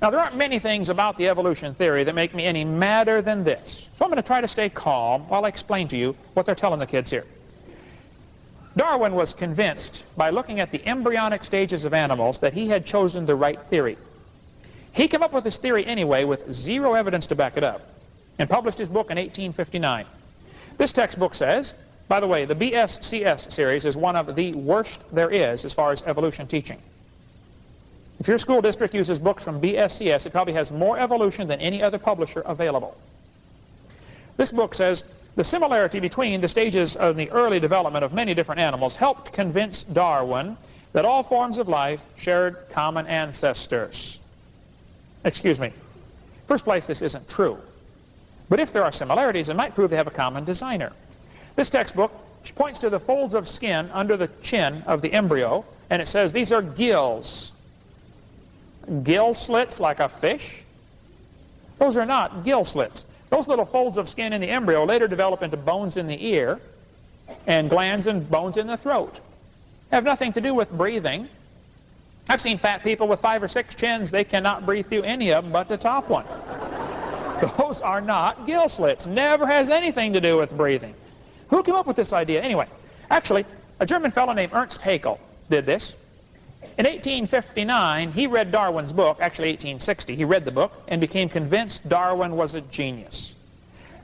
Now, there aren't many things about the evolution theory that make me any madder than this. So I'm going to try to stay calm while I explain to you what they're telling the kids here. Darwin was convinced by looking at the embryonic stages of animals that he had chosen the right theory. He came up with this theory anyway with zero evidence to back it up and published his book in 1859. This textbook says, by the way, the BSCS series is one of the worst there is as far as evolution teaching. If your school district uses books from BSCS, it probably has more evolution than any other publisher available. This book says, the similarity between the stages of the early development of many different animals helped convince Darwin that all forms of life shared common ancestors. Excuse me. First place, this isn't true. But if there are similarities, it might prove they have a common designer. This textbook points to the folds of skin under the chin of the embryo, and it says these are gills. Gill slits like a fish? Those are not gill slits. Those little folds of skin in the embryo later develop into bones in the ear and glands and bones in the throat. They have nothing to do with breathing. I've seen fat people with 5 or 6 chins. They cannot breathe through any of them but the top one. Those are not gill slits. Never has anything to do with breathing. Who came up with this idea? Anyway, actually, a German fellow named Ernst Haeckel did this. In 1859, he read Darwin's book, actually 1860, he read the book and became convinced Darwin was a genius.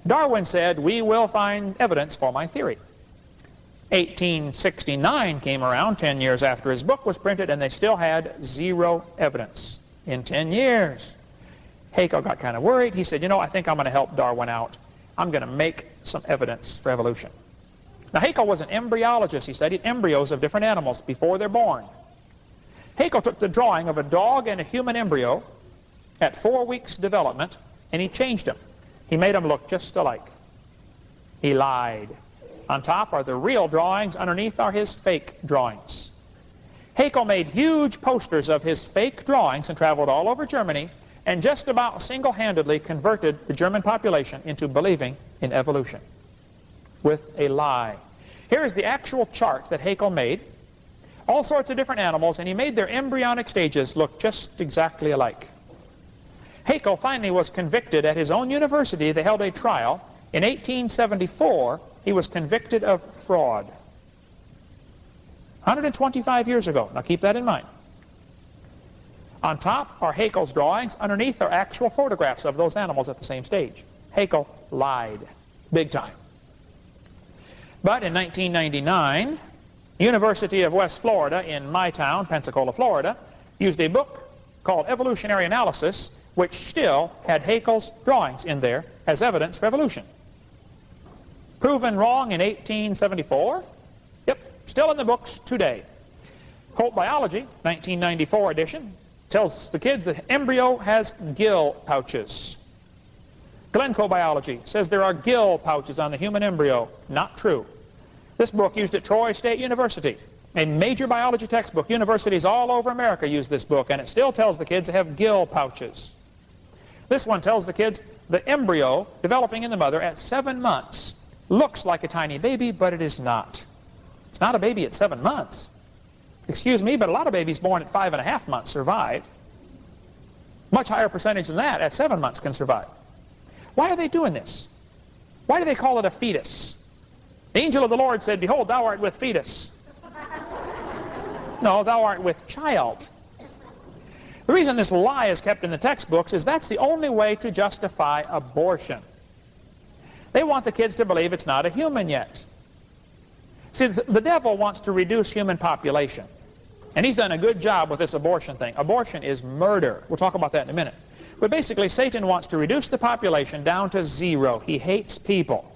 Darwin said, we will find evidence for my theory. 1869 came around, 10 years after his book was printed, and they still had zero evidence in 10 years. Haeckel got kind of worried. He said, you know, I think I'm going to help Darwin out. I'm going to make some evidence for evolution. Now, Haeckel was an embryologist. He studied embryos of different animals before they're born. Haeckel took the drawing of a dog and a human embryo at 4 weeks development, and he changed them. He made them look just alike. He lied. On top are the real drawings. Underneath are his fake drawings. Haeckel made huge posters of his fake drawings and traveled all over Germany and just about single-handedly converted the German population into believing in evolution with a lie. Here is the actual chart that Haeckel made. All sorts of different animals, and he made their embryonic stages look just exactly alike. Haeckel finally was convicted at his own university. They held a trial. In 1874, he was convicted of fraud. 125 years ago. Now keep that in mind. On top are Haeckel's drawings. Underneath are actual photographs of those animals at the same stage. Haeckel lied. Big time. But in 1999, University of West Florida in my town, Pensacola, Florida, used a book called Evolutionary Analysis, which still had Haeckel's drawings in there as evidence for evolution. Proven wrong in 1874? Yep, still in the books today. Holt Biology, 1994 edition, tells the kids that embryo has gill pouches. Glencoe Biology says there are gill pouches on the human embryo. Not true. This book used at Troy State University A major biology textbook. Universities all over America use this book, and it still tells the kids they have gill pouches. This one tells the kids the embryo developing in the mother at 7 months looks like a tiny baby, but it is not. It's not a baby at 7 months. Excuse me, but a lot of babies born at 5.5 months survive. Much higher percentage than that at 7 months can survive. Why are they doing this? Why do they call it a fetus? The angel of the Lord said, "Behold, thou art with fetus." No, thou art with child. The reason this lie is kept in the textbooks is that's the only way to justify abortion. They want the kids to believe it's not a human yet. See, the devil wants to reduce human population. And he's done a good job with this abortion thing. Abortion is murder. We'll talk about that in a minute. But basically, Satan wants to reduce the population down to 0. He hates people.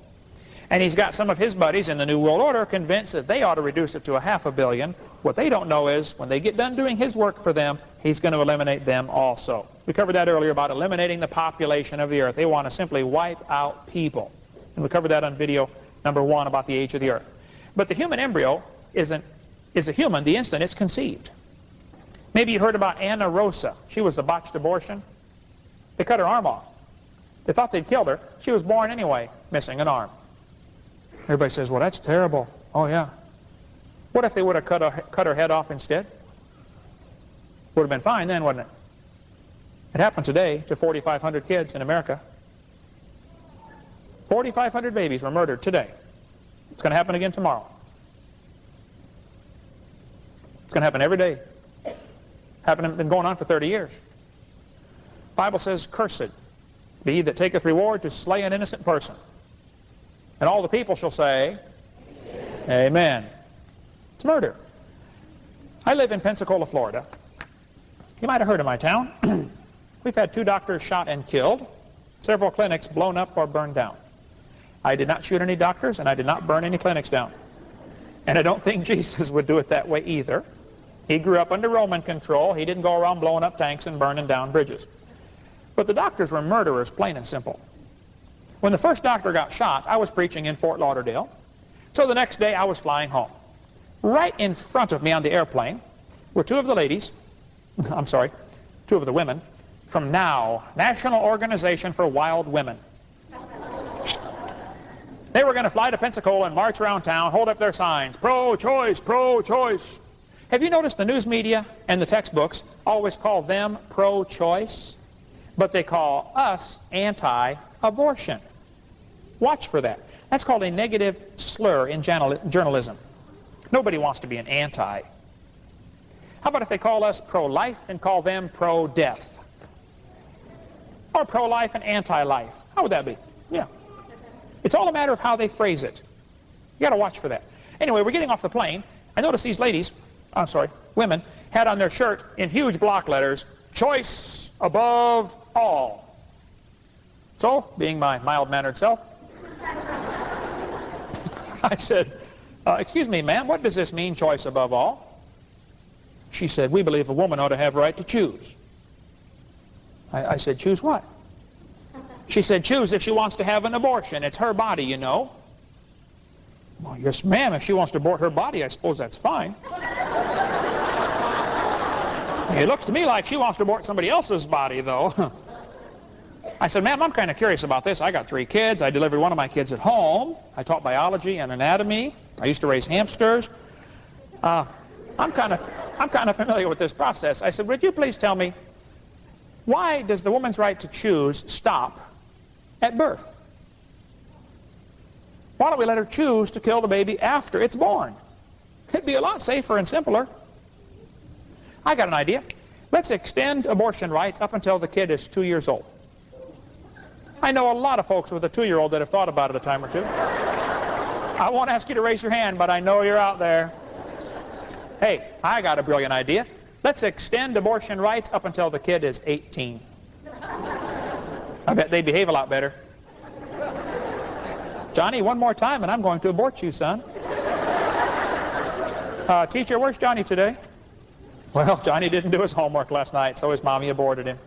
And he's got some of his buddies in the New World Order convinced that they ought to reduce it to 500 million. What they don't know is, when they get done doing his work for them, he's going to eliminate them also. We covered that earlier about eliminating the population of the earth. They want to simply wipe out people. And we covered that on video number 1 about the age of the earth. But the human embryo is a human the instant it's conceived. Maybe you heard about Anna Rosa. She was a botched abortion. They cut her arm off. They thought they'd killed her. She was born anyway, missing an arm. Everybody says, well, that's terrible. Oh, yeah. What if they would have cut her head off instead? Would have been fine then, wouldn't it? It happened today to 4,500 kids in America. 4,500 babies were murdered today. It's going to happen again tomorrow. It's going to happen every day. Been going on for 30 years. The Bible says, "Cursed be he that taketh reward to slay an innocent person." And all the people shall say, Amen. Amen. It's murder. I live in Pensacola, Florida. You might have heard of my town. We've had 2 doctors shot and killed, several clinics blown up or burned down. I did not shoot any doctors, and I did not burn any clinics down. And I don't think Jesus would do it that way either. He grew up under Roman control. He didn't go around blowing up tanks and burning down bridges. But the doctors were murderers, plain and simple. When the first doctor got shot, I was preaching in Fort Lauderdale. So the next day I was flying home. Right in front of me on the airplane were 2 of the ladies, I'm sorry, 2 of the women, from NOW, National Organization for Wild Women. They were going to fly to Pensacola and march around town, hold up their signs, pro-choice, pro-choice. Have you noticed the news media and the textbooks always call them pro-choice, but they call us anti-abortion? Watch for that. That's called a negative slur in journalism. Nobody wants to be an anti. How about if they call us pro-life and call them pro-death? Or pro-life and anti-life? How would that be? Yeah. It's all a matter of how they phrase it. You got to watch for that. Anyway, we're getting off the plane. I noticed these women, had on their shirt in huge block letters, "Choice above all." So, being my mild-mannered self, I said, "Excuse me, ma'am, what does this mean, choice above all?" She said, "We believe a woman ought to have right to choose." I said, "Choose what?" She said, "Choose if she wants to have an abortion. It's her body, you know." Well, yes, ma'am, if she wants to abort her body, I suppose that's fine. It looks to me like she wants to abort somebody else's body, though. I said, "Ma'am, I'm kind of curious about this. I got 3 kids. I delivered one of my kids at home. I taught biology and anatomy. I used to raise hamsters. I'm kind of familiar with this process." I said, "Would you please tell me, why does the woman's right to choose stop at birth? Why don't we let her choose to kill the baby after it's born? It'd be a lot safer and simpler." I got an idea. Let's extend abortion rights up until the kid is 2 years old. I know a lot of folks with a 2-year-old that have thought about it a time or two. I won't ask you to raise your hand, but I know you're out there. Hey, I got a brilliant idea. Let's extend abortion rights up until the kid is 18. I bet they behave a lot better. "Johnny, one more time and I'm going to abort you, son." "Teacher, where's Johnny today?" "Well, Johnny didn't do his homework last night, so his mommy aborted him."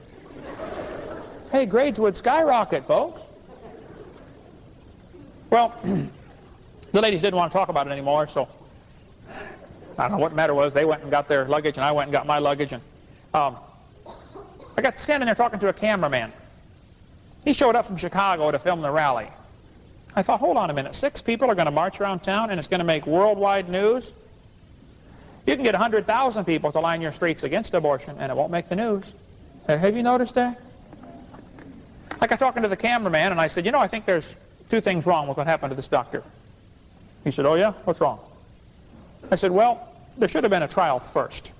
Hey, grades would skyrocket, folks. Well, the ladies didn't want to talk about it anymore, so I don't know what the matter was. They went and got their luggage, and I went and got my luggage. And I got standing there talking to a cameraman. He showed up from Chicago to film the rally. I thought, hold on a minute. 6 people are going to march around town, and it's going to make worldwide news? You can get 100,000 people to line your streets against abortion, and it won't make the news. Have you noticed that? I got talking to the cameraman, and I said, you know, I think there's 2 things wrong with what happened to this doctor. He said, oh, yeah? What's wrong? I said, well, there should have been a trial first.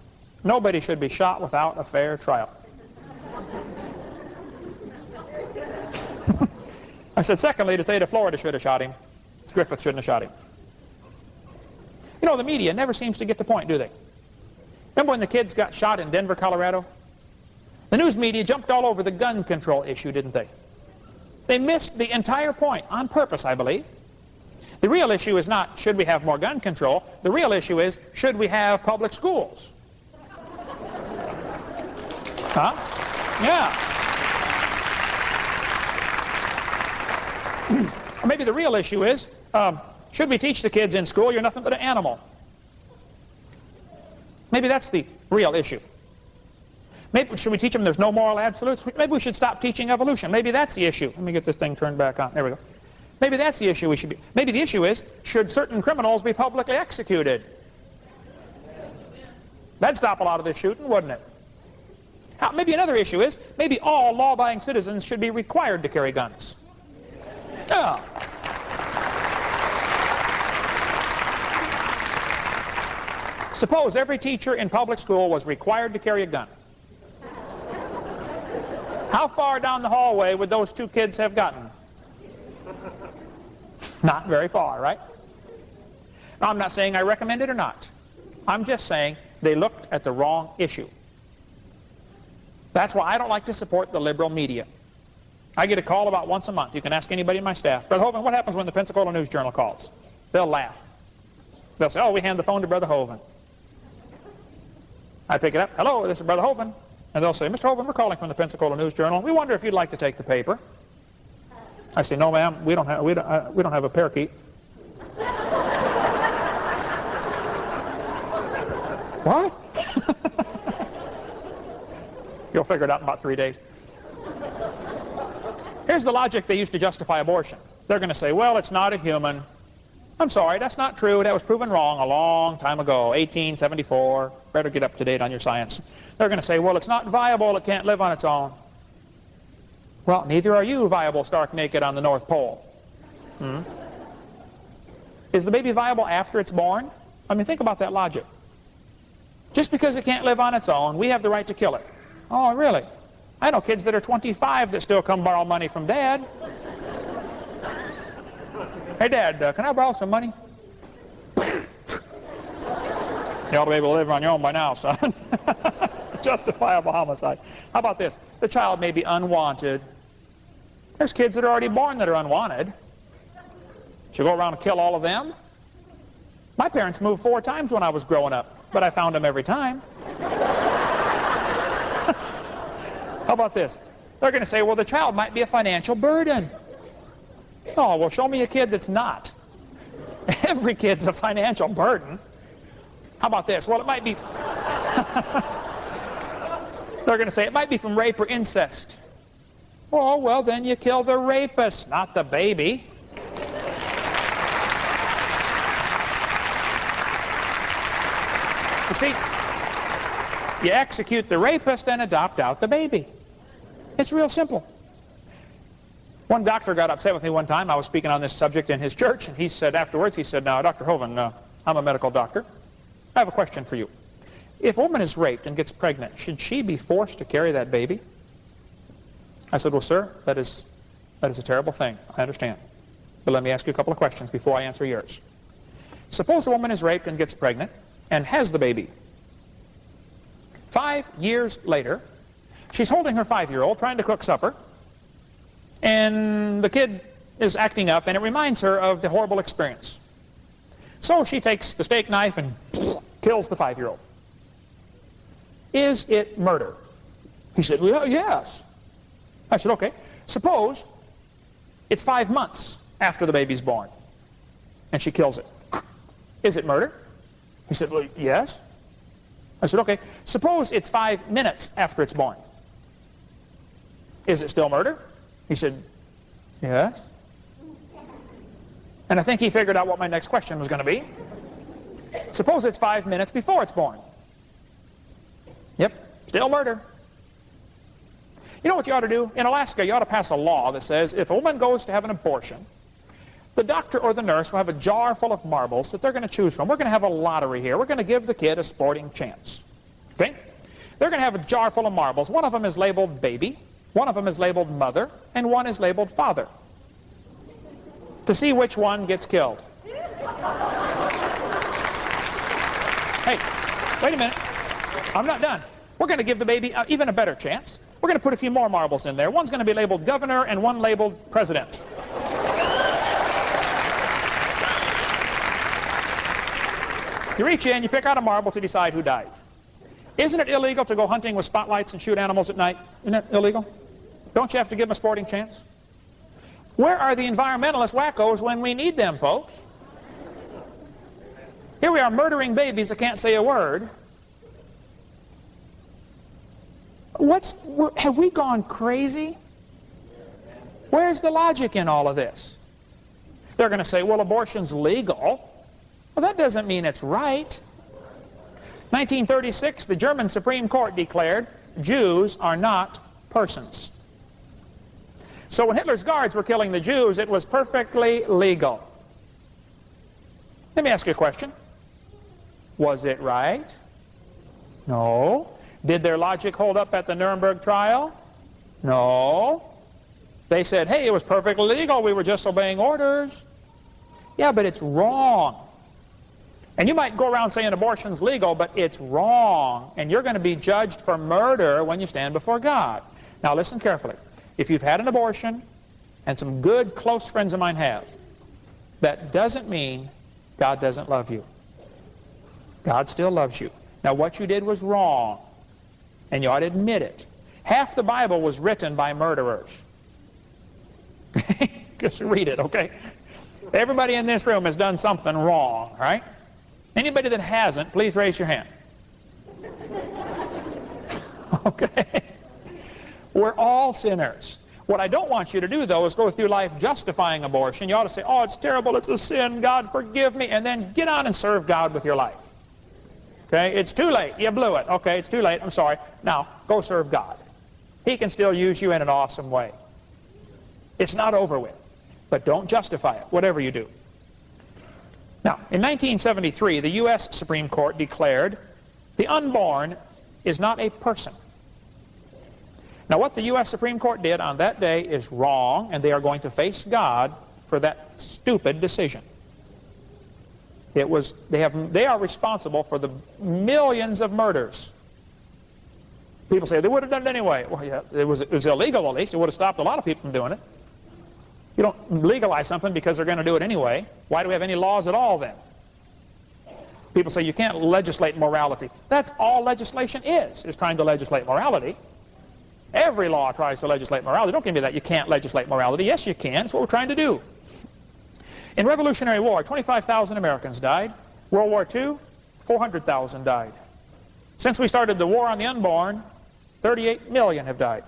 Nobody should be shot without a fair trial. I said, secondly, the state of Florida should have shot him. Griffith shouldn't have shot him. You know, the media never seems to get the point, do they? Remember when the kids got shot in Denver, Colorado? The news media jumped all over the gun control issue, didn't they? They missed the entire point, on purpose, I believe. The real issue is not, should we have more gun control? The real issue is, should we have public schools? Huh? Yeah. Or maybe the real issue is, should we teach the kids in school, you're nothing but an animal? Maybe that's the real issue. Maybe should we teach them there's no moral absolutes? Maybe we should stop teaching evolution. Maybe that's the issue. Let me get this thing turned back on. There we go. Maybe that's the issue we should be. Maybe the issue is, should certain criminals be publicly executed? That'd stop a lot of this shooting, wouldn't it? Maybe another issue is, maybe all law-abiding citizens should be required to carry guns. Yeah. Suppose every teacher in public school was required to carry a gun. How far down the hallway would those 2 kids have gotten? Not very far, right? Now, I'm not saying I recommend it or not. I'm just saying they looked at the wrong issue. That's why I don't like to support the liberal media. I get a call about once a month. You can ask anybody in my staff. Brother Hovind, what happens when the Pensacola News Journal calls? They'll laugh. They'll say, oh, we hand the phone to Brother Hovind. I pick it up. Hello, this is Brother Hovind. And they'll say, Mr. Hovind, we're calling from the Pensacola News Journal. We wonder if you'd like to take the paper. I say, no, ma'am, we don't have a parakeet. What? You'll figure it out in about 3 days. Here's the logic they used to justify abortion. They're going to say, well, it's not a human. I'm sorry, that's not true. That was proven wrong a long time ago, 1874. Better get up to date on your science. They're going to say, well, it's not viable. It can't live on its own. Well, neither are you viable stark naked on the North Pole. Is the baby viable after it's born? I mean, think about that logic. Just because it can't live on its own, we have the right to kill it. Oh, really? I know kids that are 25 that still come borrow money from Dad. Hey, Dad, can I borrow some money? You ought to be able to live on your own by now, son. Justifiable homicide. How about this? The child may be unwanted. There's kids that are already born that are unwanted. Should I go around and kill all of them? My parents moved 4 times when I was growing up, but I found them every time. How about this? They're going to say, well, the child might be a financial burden. Oh, well, show me a kid that's not. Every kid's a financial burden. How about this? Well, it might be... They're going to say it might be from rape or incest. Oh, well, then you kill the rapist, not the baby. You see, you execute the rapist and adopt out the baby. It's real simple. One doctor got upset with me one time. I was speaking on this subject in his church, and he said afterwards, he said, now, Dr. Hovind, I'm a medical doctor. I have a question for you. If a woman is raped and gets pregnant, should she be forced to carry that baby? I said, well, sir, that is a terrible thing. I understand. But let me ask you a couple of questions before I answer yours. Suppose a woman is raped and gets pregnant and has the baby. 5 years later, she's holding her 5-year-old, trying to cook supper, and the kid is acting up, and it reminds her of the horrible experience. So she takes the steak knife and kills the 5-year-old. Is it murder? He said, well, yes. I said, okay. Suppose it's 5 months after the baby's born, and she kills it. Is it murder? He said, well, yes. I said, okay, suppose it's 5 minutes after it's born. Is it still murder? He said, yes. And I think he figured out what my next question was going to be. Suppose it's 5 minutes before it's born. Yep, still murder. You know what you ought to do? In Alaska, you ought to pass a law that says if a woman goes to have an abortion, the doctor or the nurse will have a jar full of marbles that they're going to choose from. We're going to have a lottery here. We're going to give the kid a sporting chance. Okay? They're going to have a jar full of marbles. One of them is labeled baby, one of them is labeled mother, and one is labeled father. To see which one gets killed. Hey, wait a minute. I'm not done. We're going to give the baby even a better chance. We're going to put a few more marbles in there. One's going to be labeled governor and one labeled president. You reach in, you pick out a marble to decide who dies. Isn't it illegal to go hunting with spotlights and shoot animals at night? Isn't it illegal? Don't you have to give them a sporting chance? Where are the environmentalist wackos when we need them, folks? Here we are murdering babies that can't say a word. Have we gone crazy? Where's the logic in all of this? They're going to say, well, abortion's legal. Well, that doesn't mean it's right. 1936, the German Supreme Court declared Jews are not persons. So when Hitler's guards were killing the Jews, it was perfectly legal. Let me ask you a question. Was it right? No. Did their logic hold up at the Nuremberg trial? No. They said, hey, it was perfectly legal. We were just obeying orders. Yeah, but it's wrong. And you might go around saying abortion's legal, but it's wrong. And you're going to be judged for murder when you stand before God. Now listen carefully. If you've had an abortion, and some good close friends of mine have, that doesn't mean God doesn't love you. God still loves you. Now what you did was wrong, and you ought to admit it. Half the Bible was written by murderers. Just read it, okay? Everybody in this room has done something wrong, right? Anybody that hasn't, please raise your hand. Okay? We're all sinners. What I don't want you to do, though, is go through life justifying abortion. You ought to say, oh, it's terrible, it's a sin, God forgive me, and then get on and serve God with your life. Okay? It's too late. You blew it. Okay, it's too late. I'm sorry. Now, go serve God. He can still use you in an awesome way. It's not over with. But don't justify it, whatever you do. Now, in 1973, the U.S. Supreme Court declared the unborn is not a person. Now, what the U.S. Supreme Court did on that day is wrong, and they are going to face God for that stupid decision. They are responsible for the millions of murders. People say they would have done it anyway. Well, yeah, it was illegal at least. It would have stopped a lot of people from doing it. You don't legalize something because they're going to do it anyway. Why do we have any laws at all then? People say you can't legislate morality. That's all legislation is trying to legislate morality. Every law tries to legislate morality. Don't give me that you can't legislate morality. Yes, you can. That's what we're trying to do. In Revolutionary War, 25,000 Americans died. World War II, 400,000 died. Since we started the war on the unborn, 38 million have died.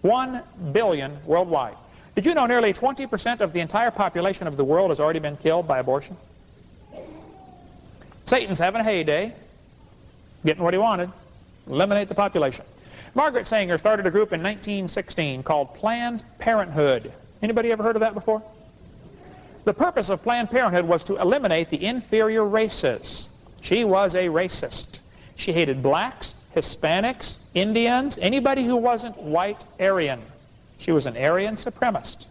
1 billion worldwide. Did you know nearly 20% of the entire population of the world has already been killed by abortion? Satan's having a heyday, getting what he wanted, eliminate the population. Margaret Sanger started a group in 1916 called Planned Parenthood. Anybody ever heard of that before? The purpose of Planned Parenthood was to eliminate the inferior races. She was a racist. She hated blacks, Hispanics, Indians, anybody who wasn't white Aryan. She was an Aryan supremacist.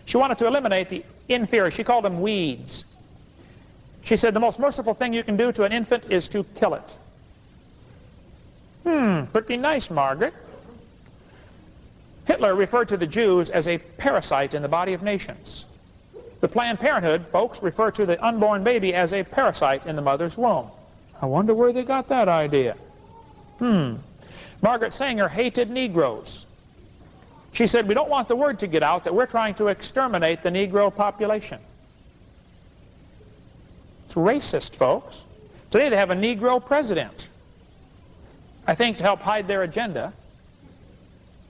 She wanted to eliminate the inferior. She called them weeds. She said the most merciful thing you can do to an infant is to kill it. Pretty nice, Margaret. Hitler referred to the Jews as a parasite in the body of nations. The Planned Parenthood folks refer to the unborn baby as a parasite in the mother's womb. I wonder where they got that idea. Margaret Sanger hated Negroes. She said, we don't want the word to get out that we're trying to exterminate the Negro population. It's racist, folks. Today they have a Negro president, I think to help hide their agenda,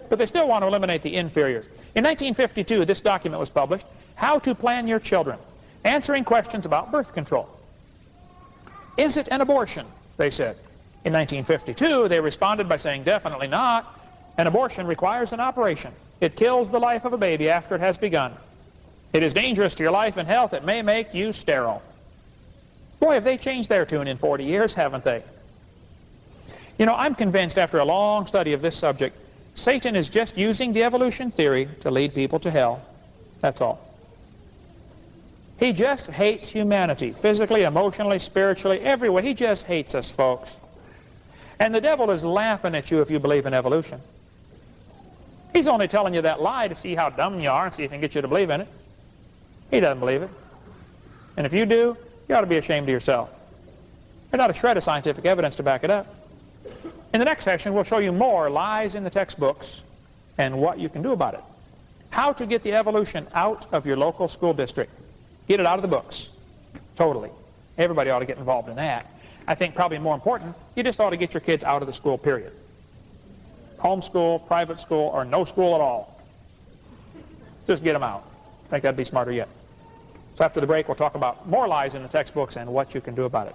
but they still want to eliminate the inferiors. In 1952, this document was published, How to Plan Your Children, answering questions about birth control. Is it an abortion, they said. In 1952, they responded by saying, definitely not. An abortion requires an operation. It kills the life of a baby after it has begun. It is dangerous to your life and health. It may make you sterile. Boy, have they changed their tune in 40 years, haven't they? You know, I'm convinced after a long study of this subject, Satan is just using the evolution theory to lead people to hell. That's all. He just hates humanity, physically, emotionally, spiritually, every way. He just hates us, folks. And the devil is laughing at you if you believe in evolution. He's only telling you that lie to see how dumb you are and see if he can get you to believe in it. He doesn't believe it. And if you do, you ought to be ashamed of yourself. There's not a shred of scientific evidence to back it up. In the next section, we'll show you more lies in the textbooks and what you can do about it. How to get the evolution out of your local school district. Get it out of the books. Totally. Everybody ought to get involved in that. I think probably more important, you just ought to get your kids out of the school, period. Homeschool, private school, or no school at all. Just get them out. I think that'd be smarter yet. So after the break, we'll talk about more lies in the textbooks and what you can do about it.